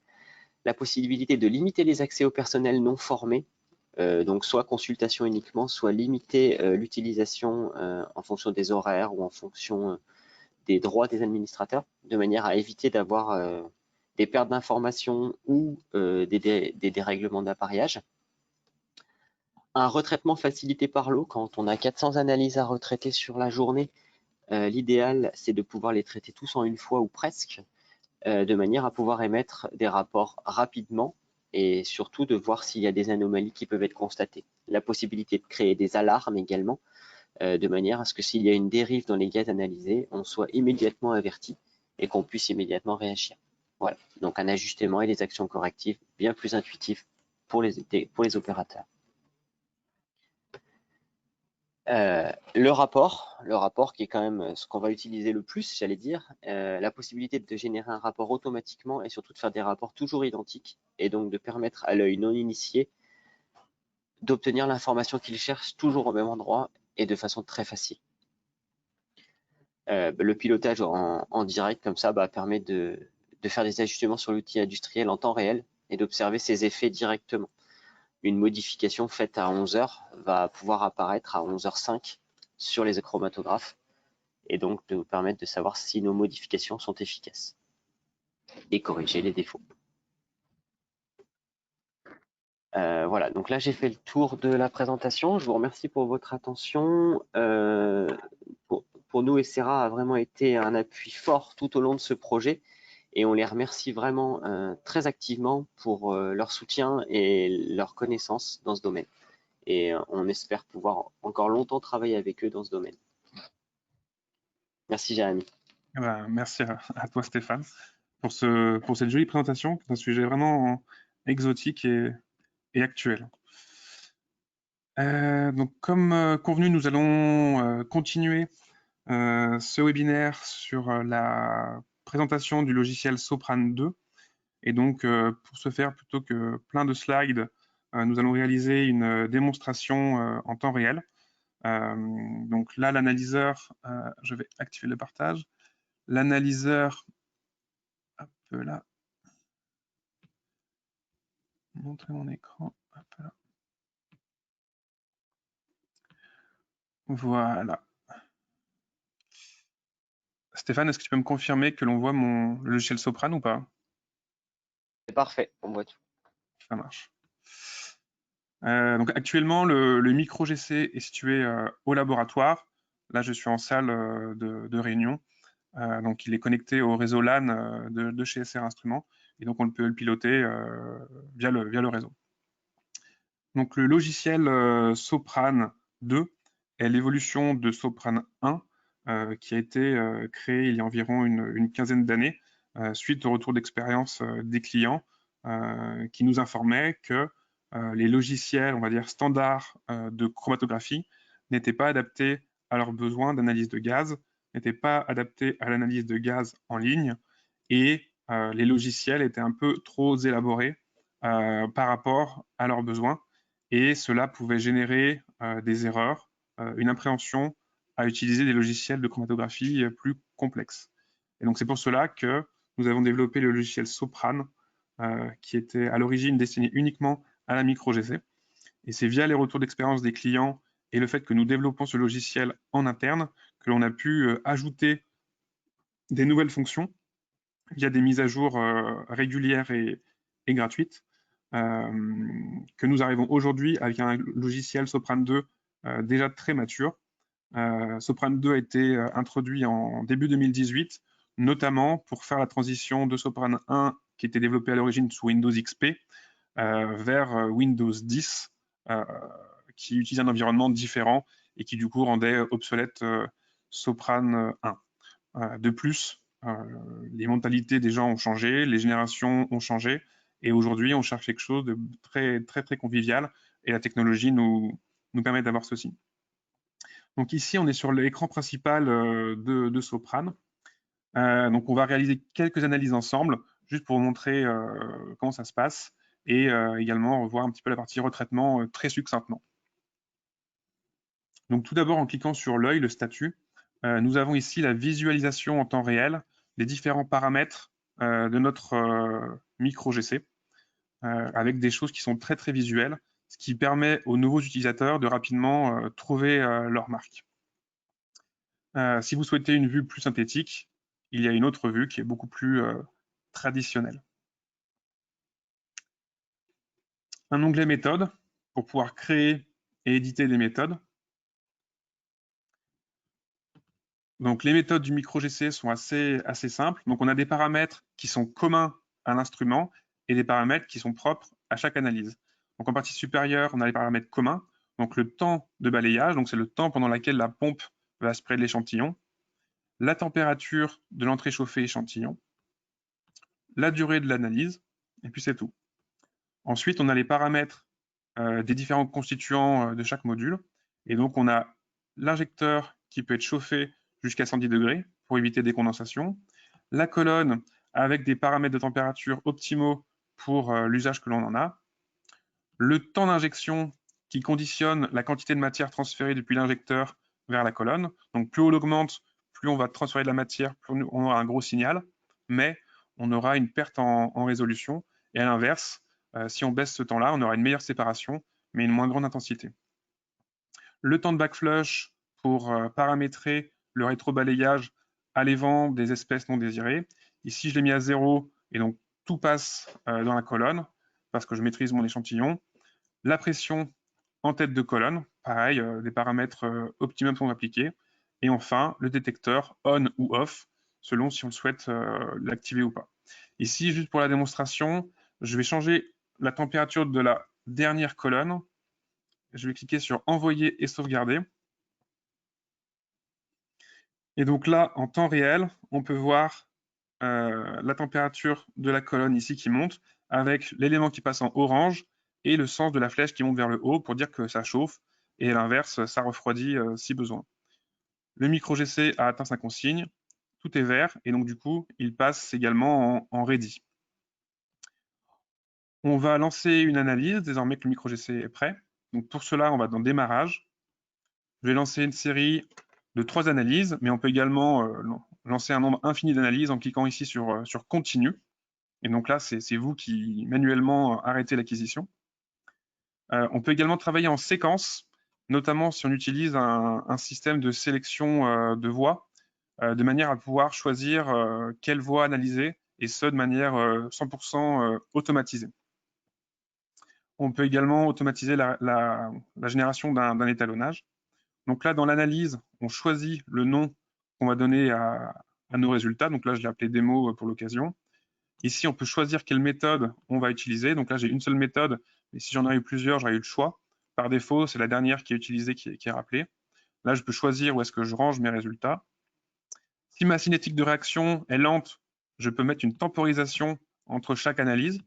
la possibilité de limiter les accès au personnel non formé, donc soit consultation uniquement, soit limiter l'utilisation en fonction des horaires ou en fonction des droits des administrateurs, de manière à éviter d'avoir des pertes d'informations ou des dérèglements d'appareillage. Un retraitement facilité par l'eau, quand on a 400 analyses à retraiter sur la journée, l'idéal, c'est de pouvoir les traiter tous en une fois ou presque, de manière à pouvoir émettre des rapports rapidement et surtout de voir s'il y a des anomalies qui peuvent être constatées. La possibilité de créer des alarmes également, de manière à ce que s'il y a une dérive dans les gaz analysés, on soit immédiatement averti et qu'on puisse immédiatement réagir. Voilà, donc un ajustement et des actions correctives bien plus intuitives pour les opérateurs. Le rapport qui est quand même ce qu'on va utiliser le plus, j'allais dire, la possibilité de générer un rapport automatiquement et surtout de faire des rapports toujours identiques et donc de permettre à l'œil non initié d'obtenir l'information qu'il cherche toujours au même endroit et de façon très facile. Le pilotage en direct comme ça permet de faire des ajustements sur l'outil industriel en temps réel et d'observer ses effets directement. Une modification faite à 11 h va pouvoir apparaître à 11h05 sur les chromatographes et donc de nous permettre de savoir si nos modifications sont efficaces et corriger les défauts. Voilà, donc là j'ai fait le tour de la présentation. Je vous remercie pour votre attention. Pour nous, Essera a vraiment été un appui fort tout au long de ce projet et on les remercie vraiment très activement pour leur soutien et leur connaissance dans ce domaine. Et on espère pouvoir encore longtemps travailler avec eux dans ce domaine. Merci Jérémy. Merci à toi Stéphane pour cette jolie présentation d'un sujet vraiment exotique et actuel. Donc comme convenu, nous allons continuer ce webinaire sur la présentation du logiciel Soprano 2. Et donc, pour ce faire, plutôt que plein de slides, nous allons réaliser une démonstration en temps réel. Donc là, l'analyseur, je vais activer le partage. L'analyseur, hop là, montrer mon écran, hop là. Voilà. Stéphane, est-ce que tu peux me confirmer que l'on voit le logiciel Soprano ou pas? C'est parfait, on voit tout. Ça marche. Donc actuellement, le micro GC est situé au laboratoire. Là, je suis en salle de réunion. Donc, il est connecté au réseau LAN de chez SR Instruments. Et donc, on peut le piloter via le réseau. Donc, le logiciel Soprano 2 est l'évolution de Soprano 1 qui a été créé il y a environ une quinzaine d'années suite au retour d'expérience des clients qui nous informaient que les logiciels, on va dire, standards de chromatographie n'étaient pas adaptés à leurs besoins d'analyse de gaz, n'étaient pas adaptés à l'analyse de gaz en ligne et les logiciels étaient un peu trop élaborés par rapport à leurs besoins et cela pouvait générer des erreurs, une appréhension à utiliser des logiciels de chromatographie plus complexes. Et donc c'est pour cela que nous avons développé le logiciel Soprano, qui était à l'origine destiné uniquement à la micro GC. Et c'est via les retours d'expérience des clients et le fait que nous développons ce logiciel en interne que l'on a pu ajouter des nouvelles fonctions via des mises à jour régulières et gratuites, que nous arrivons aujourd'hui avec un logiciel Soprano 2 déjà très mature. Soprano 2 a été introduit en début 2018, notamment pour faire la transition de Soprano 1, qui était développé à l'origine sous Windows XP, vers Windows 10, qui utilise un environnement différent et qui du coup rendait obsolète Soprano 1. De plus, les mentalités des gens ont changé, les générations ont changé, et aujourd'hui, on cherche quelque chose de très, très, très convivial, et la technologie nous permet d'avoir ceci. Donc ici, on est sur l'écran principal de Soprano. Donc on va réaliser quelques analyses ensemble, juste pour vous montrer comment ça se passe, et également revoir un petit peu la partie retraitement très succinctement. Donc tout d'abord, en cliquant sur l'œil, le statut, nous avons ici la visualisation en temps réel des différents paramètres de notre micro GC, avec des choses qui sont très très visuelles, ce qui permet aux nouveaux utilisateurs de rapidement trouver leur marque. Si vous souhaitez une vue plus synthétique, il y a une autre vue qui est beaucoup plus traditionnelle. un onglet méthode pour pouvoir créer et éditer des méthodes. Donc, les méthodes du micro-GC sont assez simples. Donc, on a des paramètres qui sont communs à l'instrument et des paramètres qui sont propres à chaque analyse. Donc, en partie supérieure, on a les paramètres communs. Donc, le temps de balayage, donc c'est le temps pendant lequel la pompe va aspirer de l'échantillon, la température de l'entrée chauffée échantillon, la durée de l'analyse, et puis c'est tout. Ensuite, on a les paramètres des différents constituants de chaque module. Et donc, on a l'injecteur qui peut être chauffé jusqu'à 110 degrés pour éviter des condensations, la colonne avec des paramètres de température optimaux pour l'usage que l'on en a, le temps d'injection qui conditionne la quantité de matière transférée depuis l'injecteur vers la colonne. Donc, plus on l'augmente, plus on va transférer de la matière, plus on aura un gros signal, mais on aura une perte en résolution. Et à l'inverse, si on baisse ce temps-là, on aura une meilleure séparation, mais une moins grande intensité. Le temps de backflush pour paramétrer le rétro-balayage à l'évent des espèces non désirées. Ici, je l'ai mis à 0, et donc tout passe dans la colonne, parce que je maîtrise mon échantillon. La pression en tête de colonne, pareil, des paramètres optimum sont appliqués. Et enfin, le détecteur on ou off, selon si on souhaite l'activer ou pas. Ici, juste pour la démonstration, je vais changer la température de la dernière colonne. Je vais cliquer sur envoyer et sauvegarder. Et donc là, en temps réel, on peut voir la température de la colonne ici qui monte, avec l'élément qui passe en orange et le sens de la flèche qui monte vers le haut pour dire que ça chauffe, et à l'inverse, ça refroidit si besoin. Le micro-GC a atteint sa consigne, tout est vert, et donc du coup, il passe également en ready. On va lancer une analyse, désormais que le micro-GC est prêt. Donc pour cela, on va dans démarrage. Je vais lancer une série de 3 analyses, mais on peut également lancer un nombre infini d'analyses en cliquant ici sur continue. Et donc là, c'est vous qui manuellement arrêtez l'acquisition. On peut également travailler en séquence, notamment si on utilise un système de sélection de voix, de manière à pouvoir choisir quelle voix analyser, et ce, de manière 100% automatisée. On peut également automatiser la génération d'un étalonnage. Donc là, dans l'analyse, on choisit le nom qu'on va donner à nos résultats. Donc là, je l'ai appelé démo pour l'occasion. Ici, on peut choisir quelle méthode on va utiliser. Donc là, j'ai une seule méthode, mais si j'en avais eu plusieurs, j'aurais eu le choix. Par défaut, c'est la dernière qui est utilisée qui est rappelée. Là, je peux choisir où est-ce que je range mes résultats. Si ma cinétique de réaction est lente, je peux mettre une temporisation entre chaque analyse.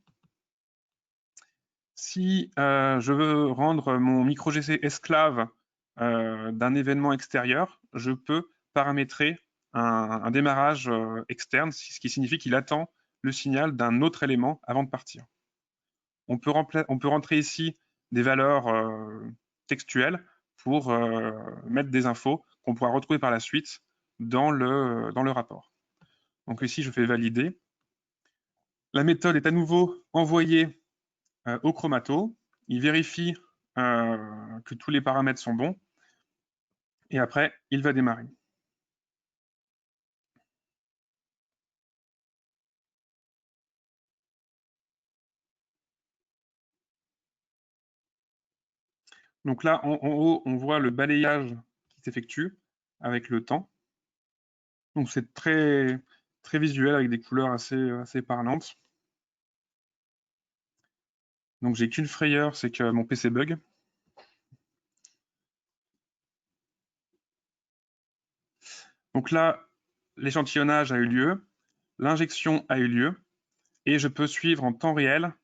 Si je veux rendre mon micro-GC esclave d'un événement extérieur, je peux paramétrer un démarrage externe, ce qui signifie qu'il attend le signal d'un autre élément avant de partir. On peut rentrer ici des valeurs textuelles pour mettre des infos qu'on pourra retrouver par la suite dans le rapport. Donc ici, je fais valider. La méthode est à nouveau envoyée au chromato. Il vérifie que tous les paramètres sont bons. Et après, il va démarrer. Donc là, en haut, on voit le balayage qui s'effectue avec le temps. Donc c'est très, très visuel avec des couleurs assez parlantes. Donc j'ai qu'une frayeur, c'est que mon PC bug. Donc là, l'échantillonnage a eu lieu, l'injection a eu lieu, et je peux suivre en temps réel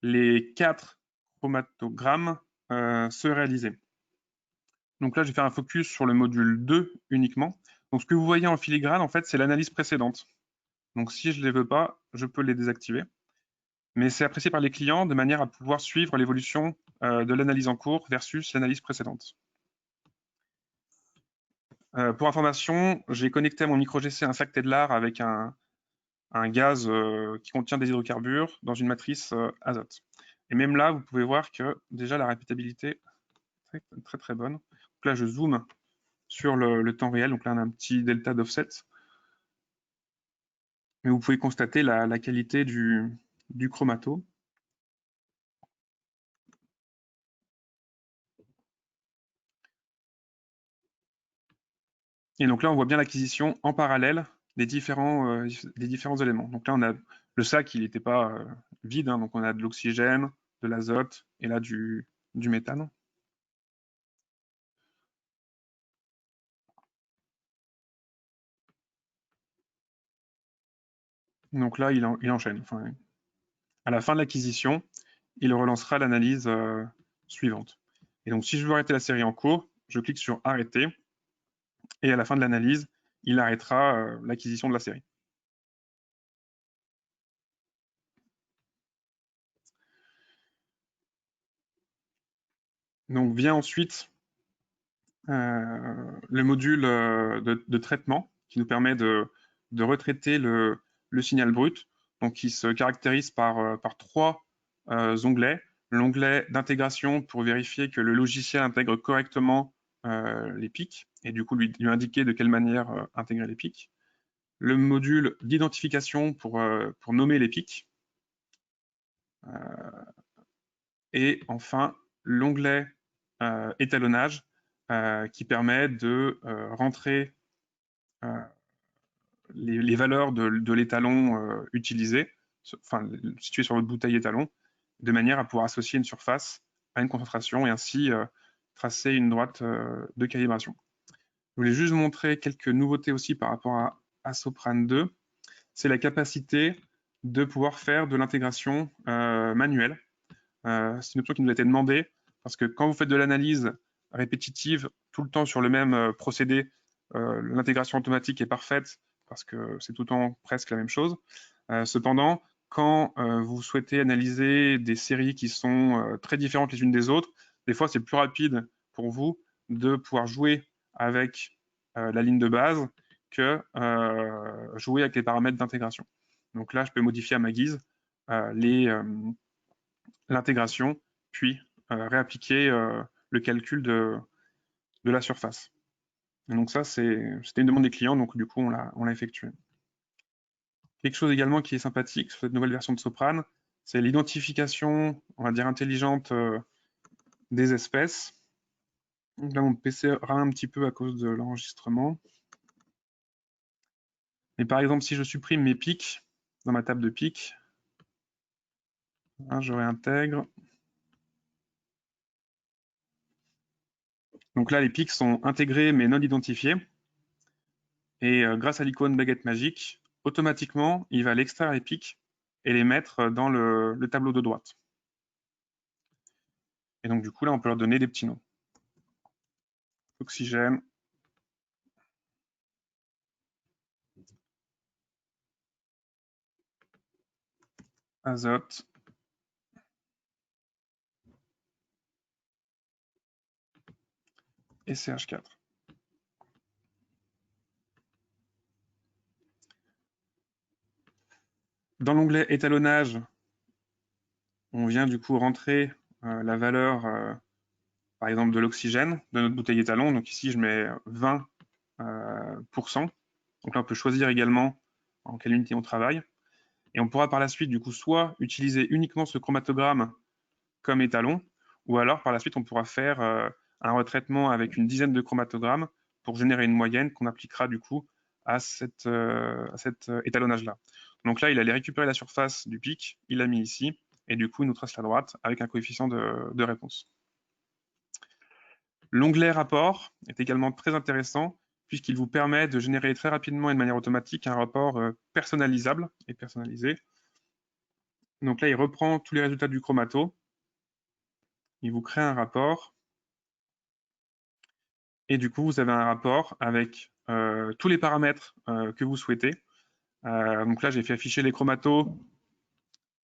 les 4 chromatogrammes se réaliser. Donc là, je vais faire un focus sur le module 2 uniquement. Donc ce que vous voyez en filigrane, en fait, c'est l'analyse précédente. Donc si je ne les veux pas, je peux les désactiver. Mais c'est apprécié par les clients de manière à pouvoir suivre l'évolution de l'analyse en cours versus l'analyse précédente. Pour information, j'ai connecté à mon micro-GC un sac Tedlar avec un gaz qui contient des hydrocarbures dans une matrice azote. Et même là, vous pouvez voir que déjà la répétabilité est très très bonne. Donc là, je zoome sur le temps réel. Donc là, on a un petit delta d'offset. Mais vous pouvez constater la qualité du chromato. Et donc là, on voit bien l'acquisition en parallèle des différents éléments. Donc là, on a le sac, il n'était pas vide, hein, donc on a de l'oxygène, de l'azote et là du méthane. Donc là, il enchaîne. Enfin, à la fin de l'acquisition, il relancera l'analyse suivante. Et donc, si je veux arrêter la série en cours, je clique sur Arrêter. Et à la fin de l'analyse, il arrêtera l'acquisition de la série. Donc vient ensuite le module de traitement qui nous permet de retraiter le signal brut, donc qui se caractérise par 3 onglets. L'onglet d'intégration pour vérifier que le logiciel intègre correctement les pics et du coup lui indiquer de quelle manière intégrer les pics. Le module d'identification pour nommer les pics. Et enfin, l'onglet étalonnage qui permet de rentrer les valeurs de l'étalon utilisé, enfin situé sur votre bouteille étalon, de manière à pouvoir associer une surface à une concentration et ainsi tracer une droite de calibration. Je voulais juste vous montrer quelques nouveautés aussi par rapport à Soprano 2. C'est la capacité de pouvoir faire de l'intégration manuelle. C'est une option qui nous a été demandée parce que quand vous faites de l'analyse répétitive tout le temps sur le même procédé, l'intégration automatique est parfaite parce que c'est tout le temps presque la même chose. Cependant, quand vous souhaitez analyser des séries qui sont très différentes les unes des autres, des fois c'est plus rapide pour vous de pouvoir jouer avec la ligne de base que jouer avec les paramètres d'intégration. Donc là, je peux modifier à ma guise l'intégration, puis réappliquer le calcul de la surface. Et donc ça, c'était une demande des clients, donc du coup, on l'a effectué. Quelque chose également qui est sympathique sur cette nouvelle version de Soprano, c'est l'identification, on va dire, intelligente des espèces. Donc là, mon PC rame un petit peu à cause de l'enregistrement. Mais par exemple, si je supprime mes pics dans ma table de pics, hein, je réintègre. Donc là, les pics sont intégrés mais non identifiés. Et grâce à l'icône baguette magique, automatiquement, il va aller extraire les pics et les mettre dans le tableau de droite. Et donc, du coup, là, on peut leur donner des petits noms. Oxygène, azote, et CH4. Dans l'onglet étalonnage, on vient du coup rentrer la valeur, par exemple, de l'oxygène de notre bouteille étalon. Donc ici, je mets 20%. Donc là, on peut choisir également en quelle unité on travaille. Et on pourra par la suite, du coup, soit utiliser uniquement ce chromatogramme comme étalon, ou alors par la suite, on pourra faire un retraitement avec une dizaine de chromatogrammes pour générer une moyenne qu'on appliquera du coup à cet étalonnage-là. Donc là, il allait récupérer la surface du pic, il l'a mis ici, et du coup, il nous trace la droite avec un coefficient de réponse. L'onglet rapport est également très intéressant puisqu'il vous permet de générer très rapidement et de manière automatique un rapport personnalisable et personnalisé. Donc là, il reprend tous les résultats du chromato, il vous crée un rapport, et du coup, vous avez un rapport avec tous les paramètres que vous souhaitez. Donc là, j'ai fait afficher les chromatos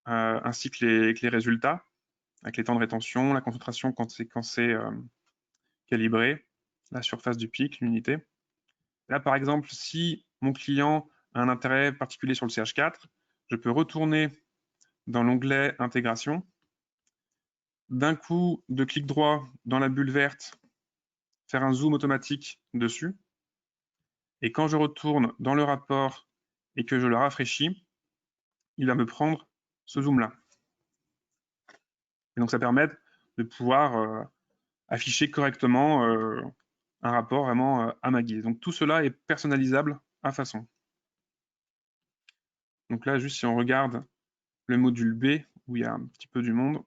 ainsi que les résultats, avec les temps de rétention, la concentration quand c'est calibré, la surface du pic, l'unité. Là, par exemple, si mon client a un intérêt particulier sur le CH4, je peux retourner dans l'onglet intégration, d'un coup de clic droit dans la bulle verte, faire un zoom automatique dessus, et quand je retourne dans le rapport et que je le rafraîchis, il va me prendre ce zoom-là. Et donc ça permet de pouvoir afficher correctement un rapport vraiment à ma guise. Donc tout cela est personnalisable à façon. Donc là, juste si on regarde le module B, où il y a un petit peu du monde.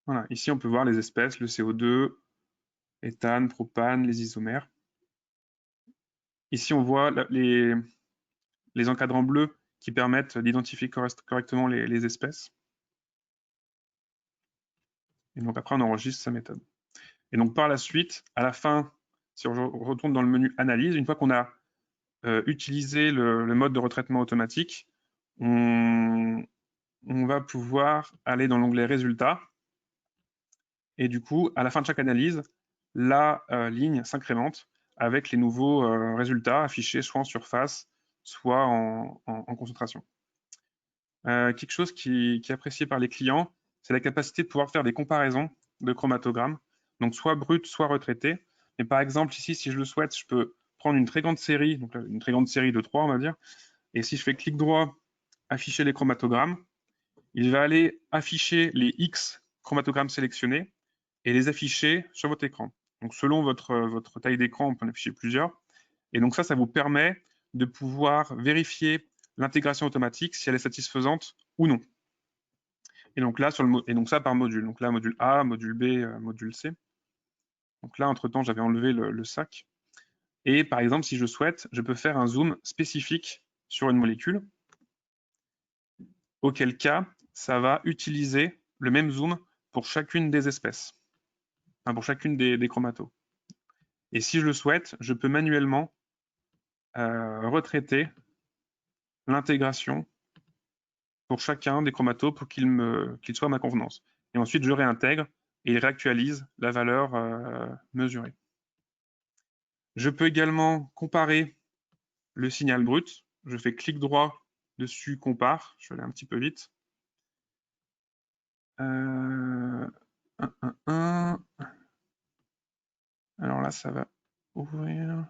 Voilà, ici on peut voir les espèces, le CO2, éthane, propane, les isomères. Ici on voit les encadrants bleus qui permettent d'identifier correctement les espèces. Et donc après on enregistre sa méthode. Et donc par la suite, à la fin, si on retourne dans le menu analyse, une fois qu'on a utilisé le mode de retraitement automatique, on va pouvoir aller dans l'onglet résultats. Et du coup, à la fin de chaque analyse, la ligne s'incrémente avec les nouveaux résultats affichés soit en surface, soit en concentration. Quelque chose qui est apprécié par les clients, c'est la capacité de pouvoir faire des comparaisons de chromatogrammes, donc soit brut, soit retraité. Mais par exemple, ici, si je le souhaite, je peux prendre une très grande série, donc une très grande série de 3, on va dire, et si je fais clic droit, afficher les chromatogrammes, il va aller afficher les X chromatogrammes sélectionnés et les afficher sur votre écran. Donc selon votre taille d'écran, on peut en afficher plusieurs. Et donc ça vous permet de pouvoir vérifier l'intégration automatique, si elle est satisfaisante ou non. Et donc là, et donc ça par module. Donc là, module A, module B, module C. Donc là, entre-temps, j'avais enlevé le sac. Et par exemple, si je souhaite, je peux faire un zoom spécifique sur une molécule, auquel cas, ça va utiliser le même zoom pour chacune des espèces, enfin pour chacune des chromatos. Et si je le souhaite, je peux manuellement retraiter l'intégration pour chacun des chromatos pour qu'il soit à ma convenance. Et ensuite, je réintègre et il réactualise la valeur mesurée. Je peux également comparer le signal brut. Je fais clic droit dessus, compare. Je vais aller un petit peu vite. Alors là, ça va ouvrir.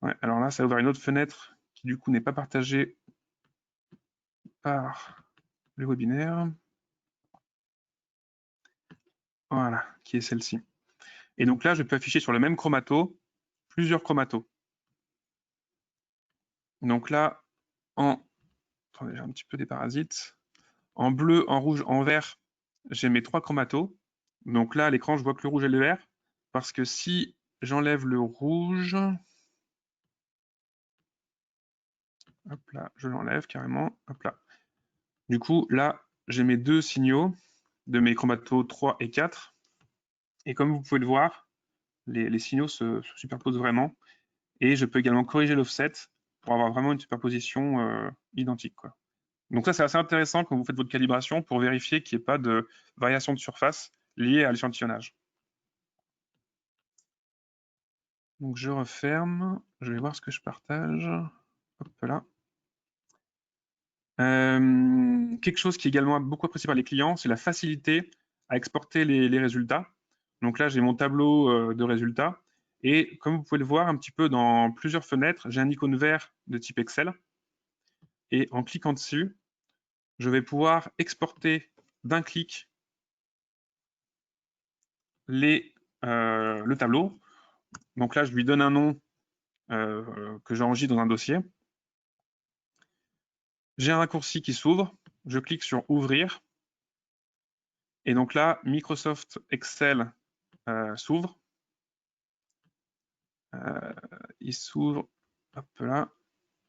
Ouais, alors là, ça a ouvert une autre fenêtre qui du coup n'est pas partagée par le webinaire. Voilà, qui est celle-ci. Et donc là, je peux afficher sur le même chromato plusieurs chromatos. Donc là, attendez, j'ai un petit peu des parasites. En bleu, en rouge, en vert, j'ai mes 3 chromatos. Donc là, à l'écran, je vois que le rouge et le vert. Parce que si j'enlève le rouge, hop là, je l'enlève carrément, hop là. Du coup, là, j'ai mes 2 signaux de mes chromatos 3 et 4. Et comme vous pouvez le voir, les signaux se superposent vraiment. Et je peux également corriger l'offset pour avoir vraiment une superposition identique, quoi. Donc ça, c'est assez intéressant quand vous faites votre calibration pour vérifier qu'il n'y ait pas de variation de surface liée à l'échantillonnage. Donc je referme, je vais voir ce que je partage. Hop là. Quelque chose qui est également beaucoup apprécié par les clients, c'est la facilité à exporter les résultats. Donc là, j'ai mon tableau de résultats. Et comme vous pouvez le voir un petit peu dans plusieurs fenêtres, j'ai un icône vert de type Excel. Et en cliquant dessus, je vais pouvoir exporter d'un clic le tableau. Donc là, je lui donne un nom que j'enregistre dans un dossier. J'ai un raccourci qui s'ouvre. Je clique sur Ouvrir. Et donc là, Microsoft Excel s'ouvre. Il s'ouvre. Hop là.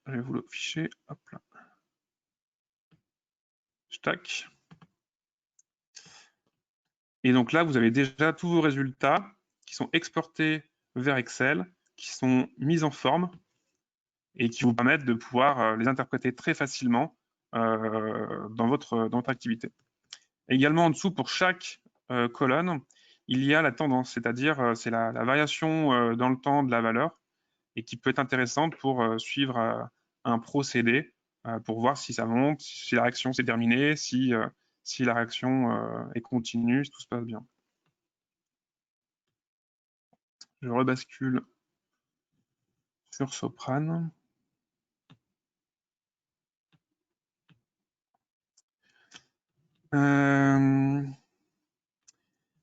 Je vais vous le ficher. Hop là. Tac. Et donc là, vous avez déjà tous vos résultats qui sont exportés vers Excel, qui sont mis en forme et qui vous permettent de pouvoir les interpréter très facilement dans votre activité. Également en dessous, pour chaque colonne, il y a la tendance, c'est-à-dire c'est la variation dans le temps de la valeur et qui peut être intéressante pour suivre un procédé, pour voir si ça monte, si la réaction s'est terminée, si la réaction est continue, si tout se passe bien. Je rebascule sur Soprane.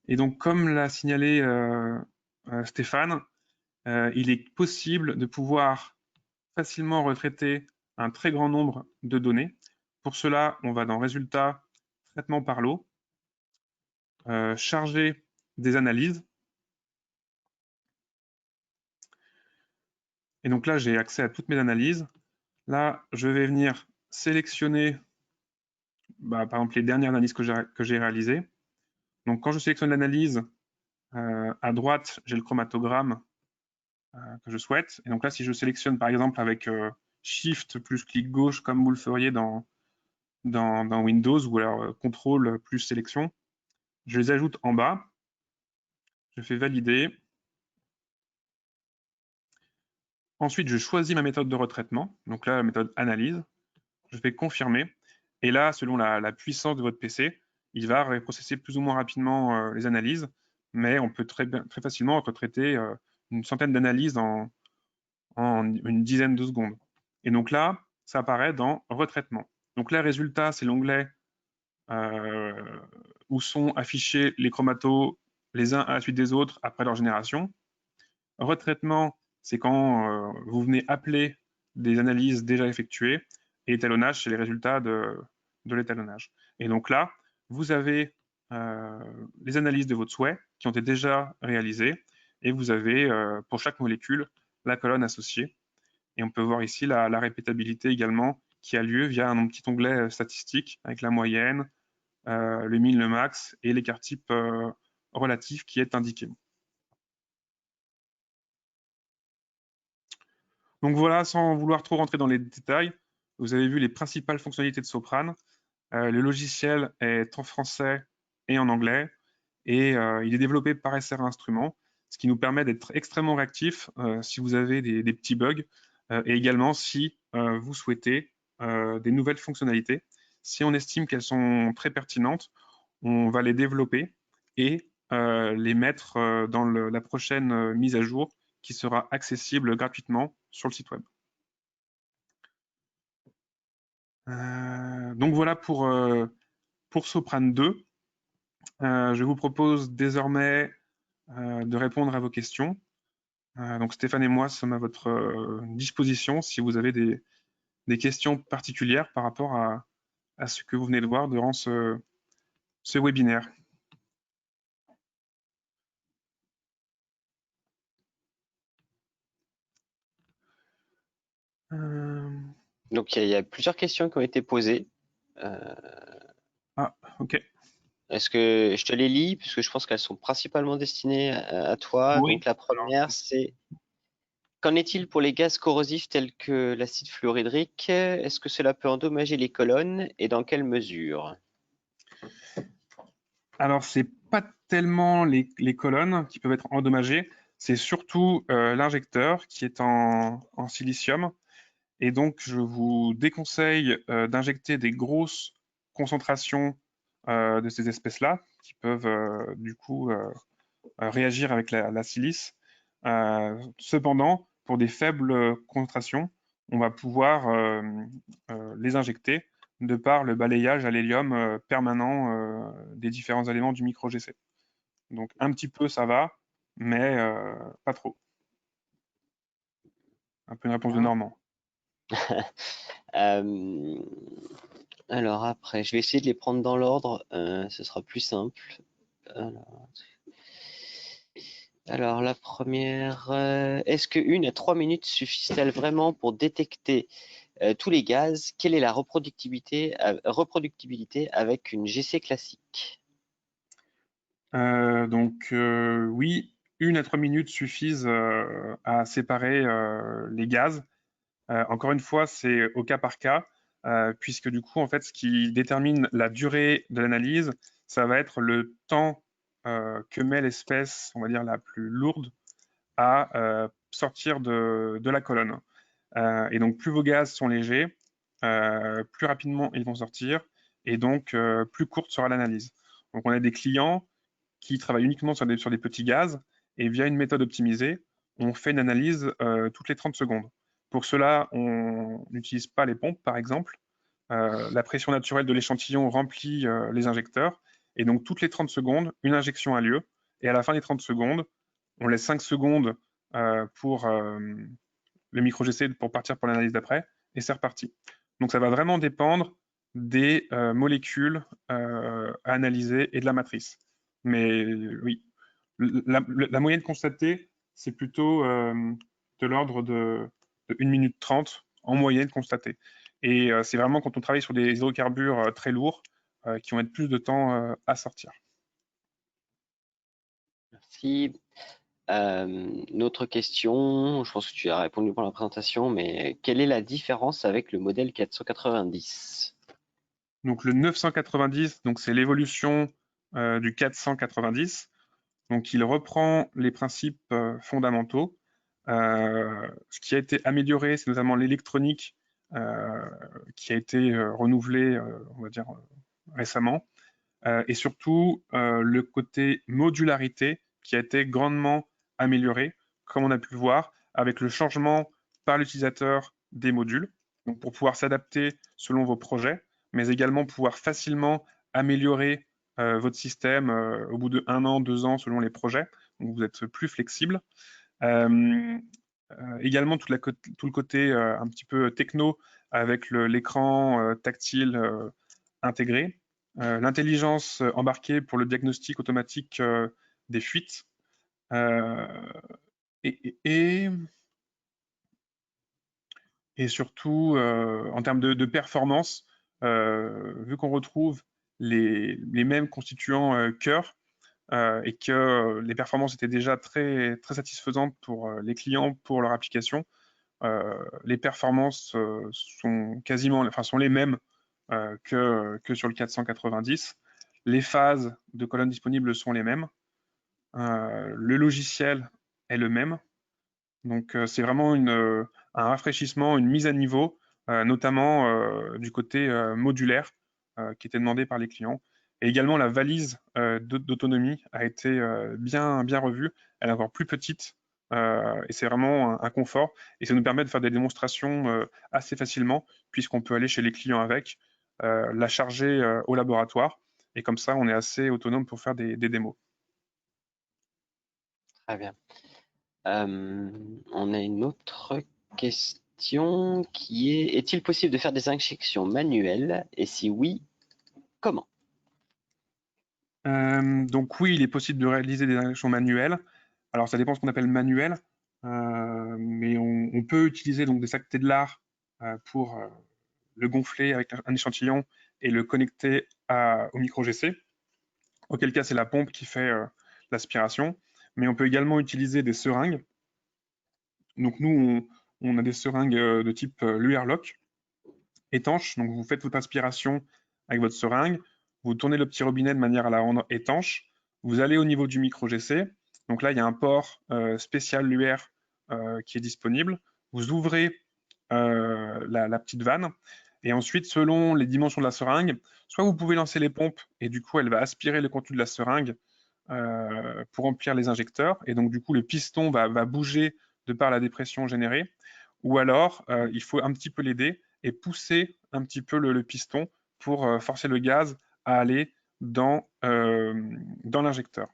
Et donc, comme l'a signalé Stéphane, il est possible de pouvoir facilement retraiter un très grand nombre de données. Pour cela, on va dans Résultats, Traitement par lot, Charger des analyses. Et donc là, j'ai accès à toutes mes analyses. Là, je vais venir sélectionner, par exemple, les dernières analyses que j'ai réalisées. Donc, quand je sélectionne l'analyse, à droite, j'ai le chromatogramme que je souhaite. Et donc là, si je sélectionne, par exemple, avec Shift plus clic gauche, comme vous le feriez dans Windows, ou alors CTRL plus sélection, je les ajoute en bas. Je fais valider. Ensuite, je choisis ma méthode de retraitement. Donc là, la méthode analyse. Je fais confirmer. Et là, selon la puissance de votre PC, il va reprocesser plus ou moins rapidement les analyses, mais on peut très facilement retraiter une centaine d'analyses en une dizaine de secondes. Et donc là, ça apparaît dans retraitement. Donc là, résultat, c'est l'onglet où sont affichés les chromatos les uns à la suite des autres après leur génération. Retraitement, c'est quand vous venez appeler des analyses déjà effectuées, et étalonnage, c'est les résultats de l'étalonnage. Et donc là, vous avez les analyses de votre souhait qui ont été déjà réalisées, et vous avez pour chaque molécule la colonne associée. Et on peut voir ici la répétabilité également qui a lieu via un petit onglet statistique avec la moyenne, le min, le max et l'écart type relatif qui est indiqué. Donc voilà, sans vouloir trop rentrer dans les détails, vous avez vu les principales fonctionnalités de Soprane. Le logiciel est en français et en anglais, et il est développé par SR Instruments, ce qui nous permet d'être extrêmement réactifs si vous avez des petits bugs, et également si vous souhaitez des nouvelles fonctionnalités. Si on estime qu'elles sont très pertinentes, on va les développer et les mettre dans la prochaine mise à jour qui sera accessible gratuitement sur le site web. Donc voilà pour Soprane 2. Je vous propose désormais de répondre à vos questions. Donc Stéphane et moi sommes à votre disposition si vous avez des questions particulières par rapport à ce que vous venez de voir durant ce webinaire. Donc, il y a plusieurs questions qui ont été posées. Ah, ok. Est-ce que je te les lis, puisque je pense qu'elles sont principalement destinées à toi. Oui. Donc, la première, c'est qu'en est-il pour les gaz corrosifs tels que l'acide fluorhydrique? Est-ce que cela peut endommager les colonnes et dans quelle mesure? Alors, c'est pas tellement les colonnes qui peuvent être endommagées, c'est surtout l'injecteur qui est en silicium. Et donc, je vous déconseille d'injecter des grosses concentrations de ces espèces-là, qui peuvent du coup réagir avec la silice. Cependant, pour des faibles concentrations, on va pouvoir les injecter de par le balayage à l'hélium permanent des différents éléments du micro-GC. Donc un petit peu ça va, mais pas trop. Un peu une réponse de Normand. Alors après, je vais essayer de les prendre dans l'ordre, ce sera plus simple. Alors la première, est-ce que 1 à 3 minutes suffisent-elles vraiment pour détecter tous les gaz? Quelle est la reproductibilité avec une GC classique? Oui, 1 à 3 minutes suffisent à séparer les gaz. Encore une fois, c'est au cas par cas, puisque du coup, en fait, ce qui détermine la durée de l'analyse, ça va être le temps que met l'espèce, on va dire, la plus lourde à sortir de la colonne. Et donc, plus vos gaz sont légers, plus rapidement ils vont sortir, et donc plus courte sera l'analyse. Donc, on a des clients qui travaillent uniquement sur des petits gaz, et via une méthode optimisée, on fait une analyse toutes les 30 secondes. Pour cela, on n'utilise pas les pompes, par exemple, la pression naturelle de l'échantillon remplit les injecteurs. Et donc, toutes les 30 secondes, une injection a lieu. Et à la fin des 30 secondes, on laisse 5 secondes pour le micro-GC pour partir pour l'analyse d'après. Et c'est reparti. Donc, ça va vraiment dépendre des molécules à analyser et de la matrice. Mais oui, la moyenne constatée, c'est plutôt de l'ordre de 1 minute 30 en moyenne constatée. Et c'est vraiment quand on travaille sur des hydrocarbures très lourds qui vont être plus de temps à sortir. Merci. Une autre question, je pense que tu as répondu pour la présentation, mais quelle est la différence avec le modèle 490? Donc le 990, donc c'est l'évolution du 490. Donc il reprend les principes fondamentaux. Ce qui a été amélioré, c'est notamment l'électronique qui a été renouvelée, on va dire, récemment. Et surtout, le côté modularité qui a été grandement amélioré, comme on a pu le voir, avec le changement par l'utilisateur des modules, donc pour pouvoir s'adapter selon vos projets, mais également pouvoir facilement améliorer votre système au bout de 1 an, 2 ans selon les projets. Donc vous êtes plus flexible. Également tout le côté un petit peu techno avec l'écran tactile intégré. L'intelligence embarquée pour le diagnostic automatique des fuites. Et surtout, en termes de performance, vu qu'on retrouve les mêmes constituants cœur, et que les performances étaient déjà très, très satisfaisantes pour les clients, pour leur application, les performances sont les mêmes que sur le 490. Les phases de colonnes disponibles sont les mêmes. Le logiciel est le même. Donc, c'est vraiment un rafraîchissement, une mise à niveau, notamment du côté modulaire qui était demandé par les clients. Et également, la valise d'autonomie a été bien, bien revue. Elle est encore plus petite et c'est vraiment un confort. Et ça nous permet de faire des démonstrations assez facilement puisqu'on peut aller chez les clients avec, la charger au laboratoire. Et comme ça, on est assez autonome pour faire des démos. Très bien. On a une autre question qui est: est-il possible de faire des injections manuelles? Et si oui, comment? Donc oui, il est possible de réaliser des injections manuelles. Alors ça dépend de ce qu'on appelle manuel, mais on peut utiliser donc des sacs Tedlar pour le gonfler avec un échantillon et le connecter au micro-GC. Auquel cas c'est la pompe qui fait l'aspiration. Mais on peut également utiliser des seringues. Donc nous, on a des seringues de type l'UR-Lock, étanches. Donc vous faites votre aspiration avec votre seringue, vous tournez le petit robinet de manière à la rendre étanche, vous allez au niveau du micro-GC. Donc là, il y a un port spécial l'UR qui est disponible. Vous ouvrez la petite vanne et ensuite, selon les dimensions de la seringue, soit vous pouvez lancer les pompes et du coup, elle va aspirer le contenu de la seringue pour remplir les injecteurs et donc du coup, le piston va bouger de par la dépression générée. Ou alors, il faut un petit peu l'aider et pousser un petit peu le piston pour forcer le gaz à aller dans l'injecteur.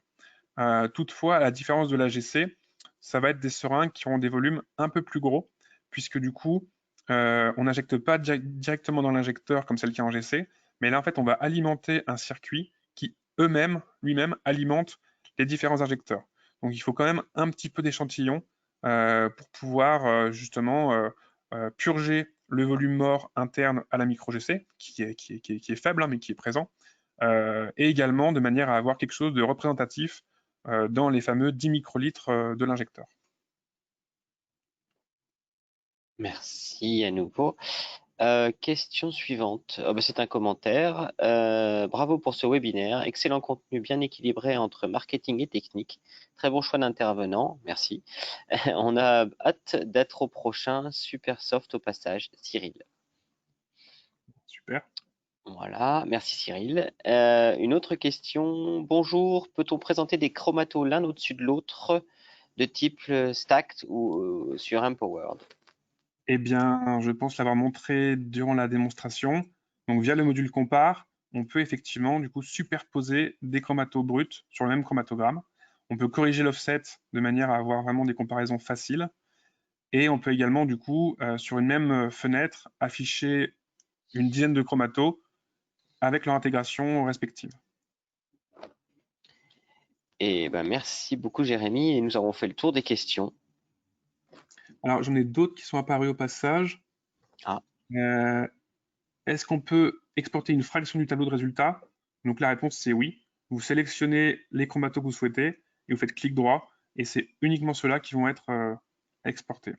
Toutefois, à la différence de l'AGC, ça va être des seringues qui auront des volumes un peu plus gros, puisque du coup, on n'injecte pas directement dans l'injecteur comme c'est le cas en GC, mais là, en fait, on va alimenter un circuit qui lui-même, alimente les différents injecteurs. Donc, il faut quand même un petit peu d'échantillon pour pouvoir justement purger le volume mort interne à la micro-GC, qui est faible, hein, mais qui est présent, et également de manière à avoir quelque chose de représentatif dans les fameux 10 microlitres de l'injecteur. Merci à nouveau. Question suivante. Oh, bah, c'est un commentaire. Bravo pour ce webinaire. Excellent contenu bien équilibré entre marketing et technique. Très bon choix d'intervenant. Merci. On a hâte d'être au prochain. Super soft au passage. Cyril. Super. Voilà. Merci Cyril. Une autre question. Bonjour. Peut-on présenter des chromatos l'un au-dessus de l'autre de type stacked ou sur Empowered? Eh bien, je pense l'avoir montré durant la démonstration. Donc via le module compare, on peut effectivement du coup superposer des chromatos bruts sur le même chromatogramme. On peut corriger l'offset de manière à avoir vraiment des comparaisons faciles. Et on peut également du coup sur une même fenêtre afficher une dizaine de chromatos avec leur intégration respective. Et ben, merci beaucoup Jérémy, et nous avons fait le tour des questions. Alors j'en ai d'autres qui sont apparus au passage. Ah. Est-ce qu'on peut exporter une fraction du tableau de résultats? Donc la réponse c'est oui. Vous sélectionnez les chromatos que vous souhaitez et vous faites clic droit et c'est uniquement ceux-là qui vont être exportés.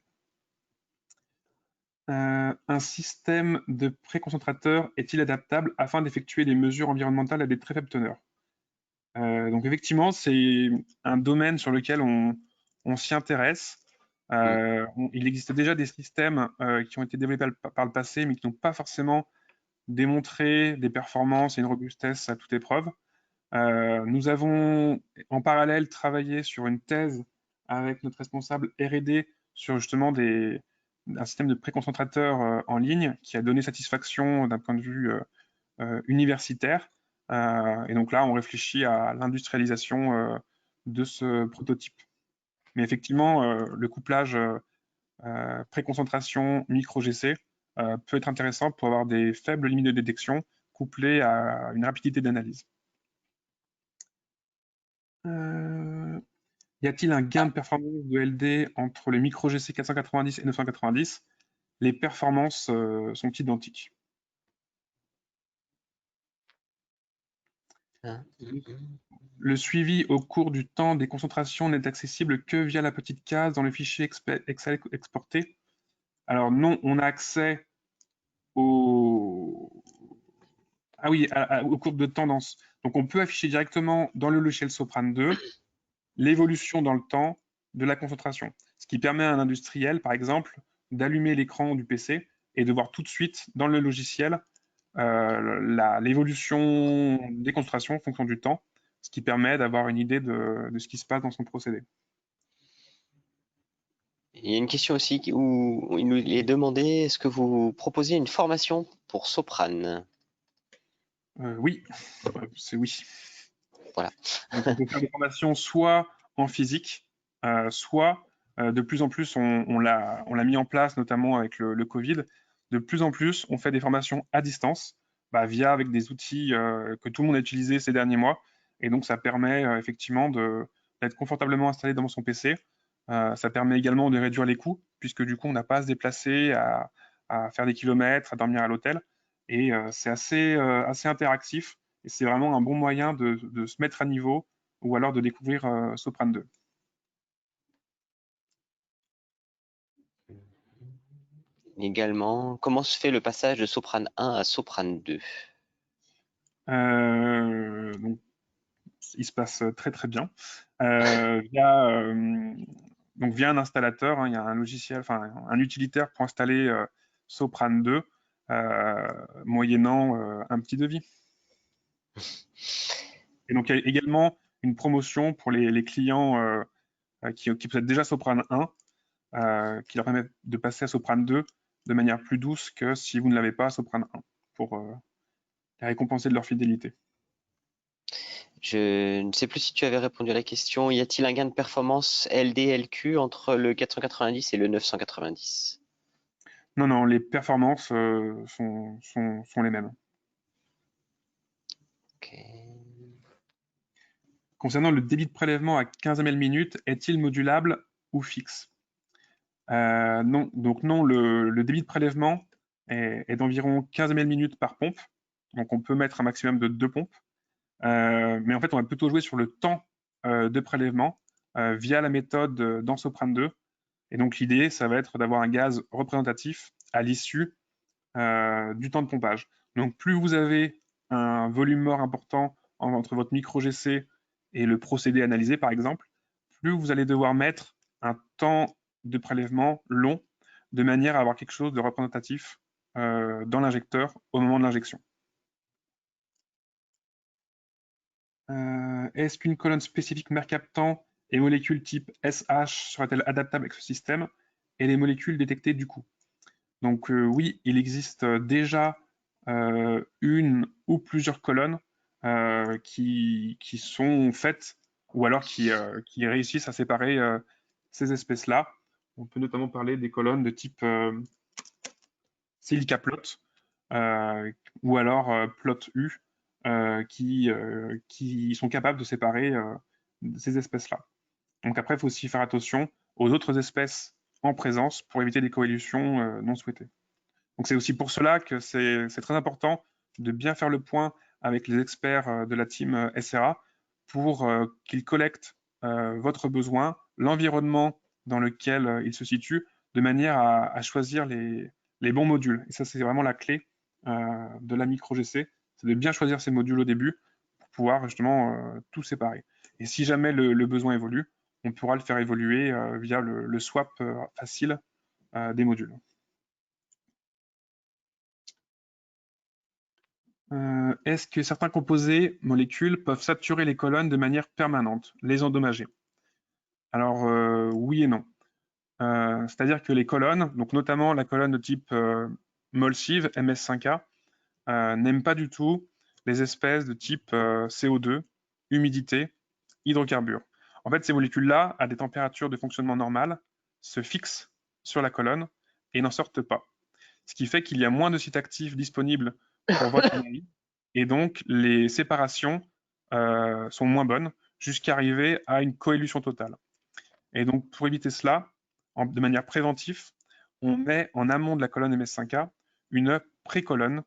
Un système de préconcentrateur est-il adaptable afin d'effectuer des mesures environnementales à des très faibles teneurs? Donc effectivement, c'est un domaine sur lequel on s'y intéresse. Il existe déjà des systèmes qui ont été développés par le passé, mais qui n'ont pas forcément démontré des performances et une robustesse à toute épreuve. Nous avons en parallèle travaillé sur une thèse avec notre responsable R&D sur justement un système de préconcentrateur en ligne qui a donné satisfaction d'un point de vue universitaire. Et donc là, on réfléchit à l'industrialisation de ce prototype. Mais effectivement, le couplage préconcentration micro-GC peut être intéressant pour avoir des faibles limites de détection couplées à une rapidité d'analyse. Y a-t-il un gain de performance de LD entre le micro-GC 490 et 990? Les performances sont identiques. Le suivi au cours du temps des concentrations n'est accessible que via la petite case dans le fichier Excel exporté. Alors non, on a accès au... Ah oui, aux courbes de tendance. Donc on peut afficher directement dans le logiciel Sopran 2 l'évolution dans le temps de la concentration. Ce qui permet à un industriel, par exemple, d'allumer l'écran du PC et de voir tout de suite dans le logiciel l'évolution des concentrations en fonction du temps, ce qui permet d'avoir une idée de ce qui se passe dans son procédé. Il y a une question aussi où il nous est demandé, est-ce que vous proposez une formation pour Sopran? Oui, c'est oui. Voilà. Donc, on peut faire des formations soit en physique, soit de plus en plus, on l'a mis en place, notamment avec le Covid, de plus en plus, on fait des formations à distance, via avec des outils que tout le monde a utilisés ces derniers mois. Et donc, ça permet effectivement d'être confortablement installé dans son PC. Ça permet également de réduire les coûts, puisque du coup, on n'a pas à se déplacer, à faire des kilomètres, à dormir à l'hôtel. Et c'est assez interactif. Et c'est vraiment un bon moyen de se mettre à niveau ou alors de découvrir Sopran 2. Également, comment se fait le passage de Sopran 1 à Sopran 2? Donc, il se passe très très bien. Via un installateur, hein, il y a un logiciel, enfin un utilitaire pour installer Sopran 2, moyennant un petit devis. Et donc il y a également une promotion pour les clients qui possèdent déjà Sopran 1, qui leur permet de passer à Sopran 2 de manière plus douce que si vous ne l'avez pas à Sopran 1, pour les récompenser de leur fidélité. Je ne sais plus si tu avais répondu à la question. Y a-t-il un gain de performance LD-LQ entre le 490 et le 990? Non, non, les performances sont les mêmes. Okay. Concernant le débit de prélèvement à 15 ml minute, est-il modulable ou fixe? Non, donc non, le débit de prélèvement est d'environ 15 ml minute par pompe. Donc on peut mettre un maximum de 2 pompes. Mais en fait, on va plutôt jouer sur le temps de prélèvement via la méthode d'Ansoprane 2. Et donc l'idée, ça va être d'avoir un gaz représentatif à l'issue du temps de pompage. Donc plus vous avez un volume mort important entre votre micro-GC et le procédé analysé, par exemple, plus vous allez devoir mettre un temps de prélèvement long, de manière à avoir quelque chose de représentatif dans l'injecteur au moment de l'injection. Est-ce qu'une colonne spécifique mercaptan et molécules type SH serait-elle adaptable avec ce système et les molécules détectées du coup? Donc oui, il existe déjà une ou plusieurs colonnes qui sont faites ou alors qui réussissent à séparer ces espèces-là. On peut notamment parler des colonnes de type silica plot ou alors plot U qui sont capables de séparer ces espèces-là. Donc après, il faut aussi faire attention aux autres espèces en présence pour éviter des coélutions non souhaitées. Donc c'est aussi pour cela que c'est très important de bien faire le point avec les experts de la team SRA pour qu'ils collectent votre besoin, l'environnement dans lequel il se situe, de manière à choisir les bons modules. Et ça, c'est vraiment la clé de la micro-GC, c'est de bien choisir ces modules au début pour pouvoir justement tout séparer. Et si jamais le besoin évolue, on pourra le faire évoluer via le swap facile des modules. Est-ce que certains composés molécules peuvent saturer les colonnes de manière permanente, les endommager? Alors oui et non. C'est-à-dire que les colonnes, donc notamment la colonne de type MOLSIV, MS5A, n'aiment pas du tout les espèces de type CO2, humidité, hydrocarbures. En fait, ces molécules-là, à des températures de fonctionnement normales, se fixent sur la colonne et n'en sortent pas. Ce qui fait qu'il y a moins de sites actifs disponibles pour votre analyse et donc les séparations sont moins bonnes jusqu'à arriver à une coélution totale. Et donc pour éviter cela, de manière préventive, on met en amont de la colonne MS5A une précolonne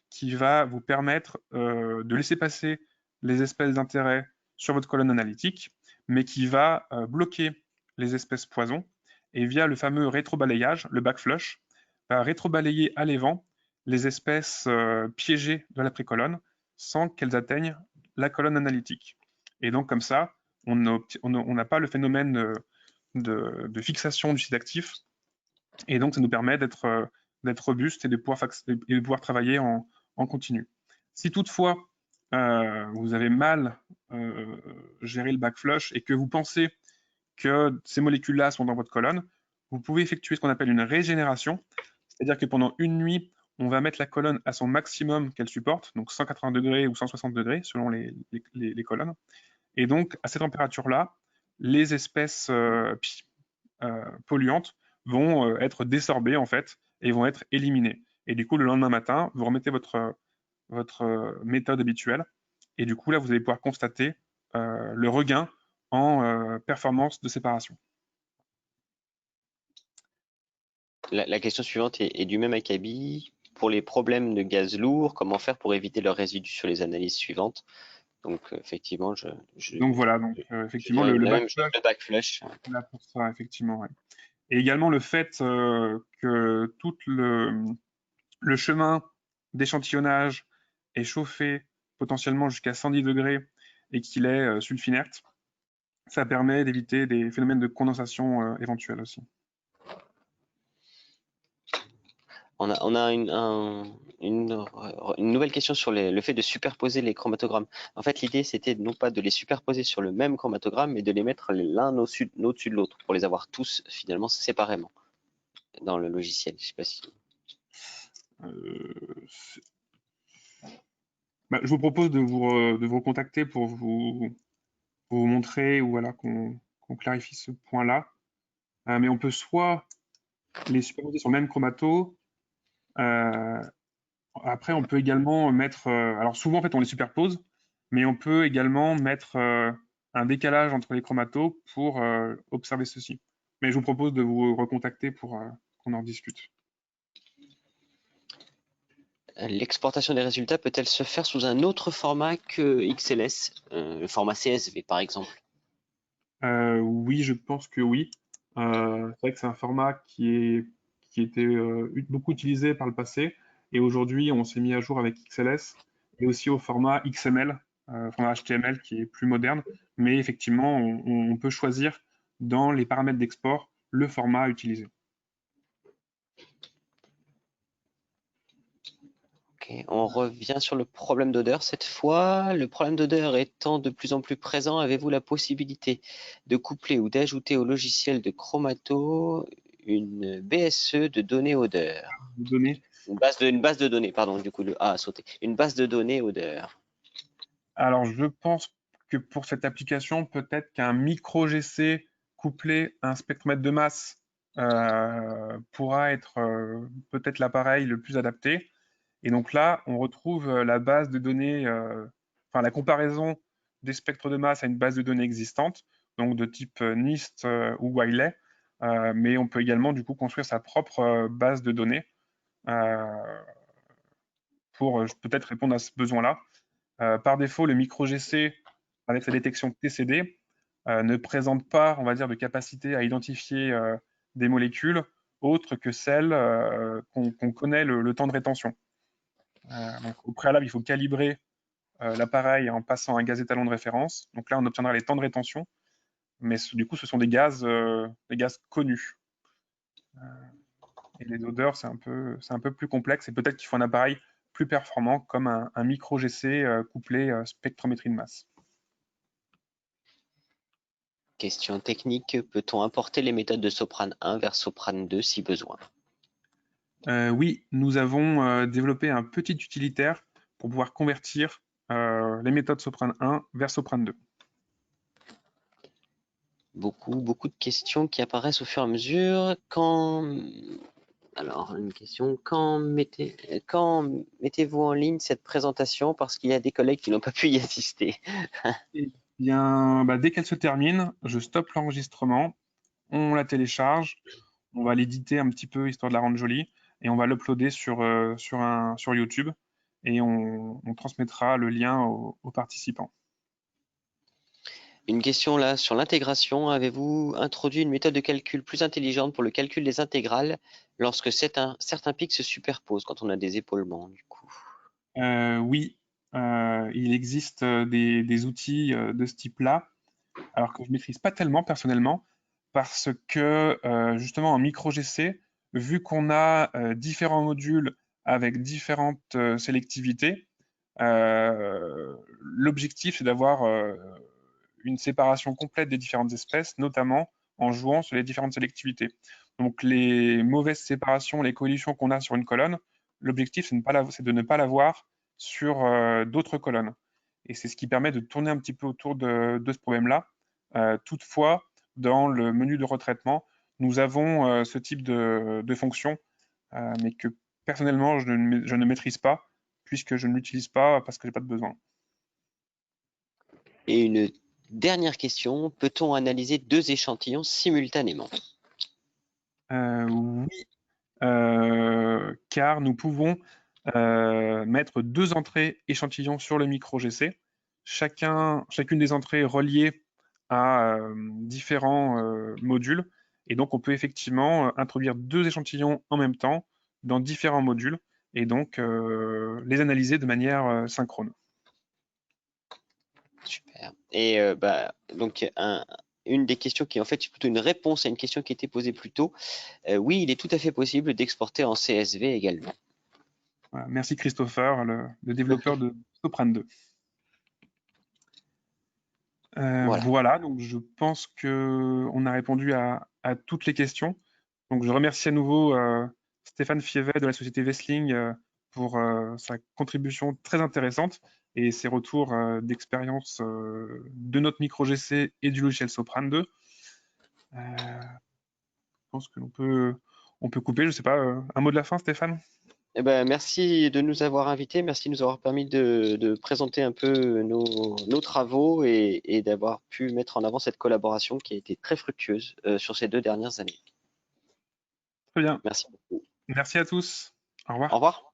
qui va vous permettre de laisser passer les espèces d'intérêt sur votre colonne analytique, mais qui va bloquer les espèces poison et via le fameux rétrobalayage, le backflush, va rétrobalayer à l'évent les espèces piégées de la précolonne sans qu'elles atteignent la colonne analytique. Et donc comme ça, on n'a pas le phénomène de fixation du site actif, et donc ça nous permet d'être robuste et de pouvoir travailler en continu. Si toutefois vous avez mal géré le backflush et que vous pensez que ces molécules-là sont dans votre colonne, vous pouvez effectuer ce qu'on appelle une régénération, c'est-à-dire que pendant une nuit, on va mettre la colonne à son maximum qu'elle supporte, donc 180 degrés ou 160 degrés selon les colonnes. Et donc, à cette température-là, les espèces polluantes vont être désorbées en fait et vont être éliminées. Et du coup, le lendemain matin, vous remettez votre méthode habituelle et du coup, là, vous allez pouvoir constater le regain en performance de séparation. La question suivante est du même acabit. Pour les problèmes de gaz lourd, comment faire pour éviter leurs résidus sur les analyses suivantes? Donc, effectivement, donc voilà, donc effectivement, le backflush. Là pour ça, effectivement. Ouais. Et également le fait que tout le chemin d'échantillonnage est chauffé potentiellement jusqu'à 110 degrés et qu'il est sulfinerte, ça permet d'éviter des phénomènes de condensation éventuels aussi. On a une nouvelle question sur le fait de superposer les chromatogrammes. En fait, l'idée, c'était non pas de les superposer sur le même chromatogramme, mais de les mettre l'un au-dessus de l'autre, pour les avoir tous finalement séparément dans le logiciel. Je sais pas si... Je vous propose de vous contacter pour vous montrer ou voilà, qu'on clarifie ce point-là. Mais on peut soit les superposer sur le même chromato. Après, on peut également mettre. Alors, souvent, en fait, on les superpose, mais on peut également mettre un décalage entre les chromatos pour observer ceci. Mais je vous propose de vous recontacter pour qu'on en discute. L'exportation des résultats peut-elle se faire sous un autre format que XLS, le format CSV par exemple? Oui, je pense que oui. C'est vrai que c'est un format qui était beaucoup utilisé par le passé, et aujourd'hui on s'est mis à jour avec XLS et aussi au format XML, format HTML qui est plus moderne, mais effectivement on peut choisir dans les paramètres d'export le format utilisé. Okay. On revient sur le problème d'odeur cette fois. Le problème d'odeur étant de plus en plus présent, avez-vous la possibilité de coupler ou d'ajouter au logiciel de Chromato une BSE de données odeur? De données. Une base de données, pardon, du coup, le A a sauté. Une base de données odeur. Alors, je pense que pour cette application, peut-être qu'un micro-GC couplé à un spectromètre de masse pourra être peut-être l'appareil le plus adapté. Et donc là, on retrouve la base de données, enfin la comparaison des spectres de masse à une base de données existante, donc de type NIST ou Wiley, mais on peut également du coup construire sa propre base de données euh, pour peut-être répondre à ce besoin-là. Par défaut, le micro-GC, avec sa détection TCD, ne présente pas, on va dire, de capacité à identifier des molécules autres que celles qu'on connaît le temps de rétention. Donc, au préalable, il faut calibrer l'appareil en passant un gaz étalon de référence. Donc là, on obtiendra les temps de rétention, mais du coup, ce sont des gaz connus. Et les odeurs, c'est un peu plus complexe et peut-être qu'il faut un appareil plus performant comme un micro-GC couplé spectrométrie de masse. Question technique, peut-on importer les méthodes de Soprane 1 vers Soprane 2 si besoin? Oui, nous avons développé un petit utilitaire pour pouvoir convertir les méthodes Soprane 1 vers Soprane 2. Beaucoup de questions qui apparaissent au fur et à mesure. Alors, une question, quand mettez-vous en ligne cette présentation parce qu'il y a des collègues qui n'ont pas pu y assister? Eh bien, dès qu'elle se termine, je stoppe l'enregistrement, on la télécharge, on va l'éditer un petit peu histoire de la rendre jolie et on va l'uploader sur YouTube et on transmettra le lien aux participants. Une question là sur l'intégration. Avez-vous introduit une méthode de calcul plus intelligente pour le calcul des intégrales lorsque certains pics se superposent quand on a des épaulements du coup? Oui, il existe des outils de ce type-là, alors que je ne maîtrise pas tellement personnellement, parce que justement en micro-GC, vu qu'on a différents modules avec différentes sélectivités, l'objectif c'est d'avoir une séparation complète des différentes espèces, notamment en jouant sur les différentes sélectivités. Donc les mauvaises séparations, les coalitions qu'on a sur une colonne, l'objectif c'est de ne pas l'avoir sur d'autres colonnes. Et c'est ce qui permet de tourner un petit peu autour de ce problème-là. Toutefois, dans le menu de retraitement, nous avons ce type de fonction, mais que personnellement, je ne maîtrise pas, puisque je ne l'utilise pas parce que je n'ai pas de besoin. Et une dernière question, peut-on analyser deux échantillons simultanément? Oui, car nous pouvons mettre deux entrées échantillons sur le micro GC, chacune des entrées reliées à différents modules. Et donc, on peut effectivement introduire deux échantillons en même temps dans différents modules et donc les analyser de manière synchrone. Super. Et donc une des questions qui est en fait plutôt une réponse à une question qui était posée plus tôt. Oui, il est tout à fait possible d'exporter en CSV également. Voilà. Merci Christopher, le développeur de Soprane 2. Voilà. Voilà, donc je pense qu'on a répondu à toutes les questions. Donc je remercie à nouveau Stéphane Fievet de la société Wessling pour sa contribution très intéressante et ses retours d'expérience de notre micro GC et du logiciel Soprane 2. Je pense que on peut couper, je sais pas, un mot de la fin Stéphane? Eh ben, merci de nous avoir invités, merci de nous avoir permis de présenter un peu nos travaux et d'avoir pu mettre en avant cette collaboration qui a été très fructueuse sur ces 2 dernières années. Très bien, Merci beaucoup. merci à tous, au revoir. Au revoir.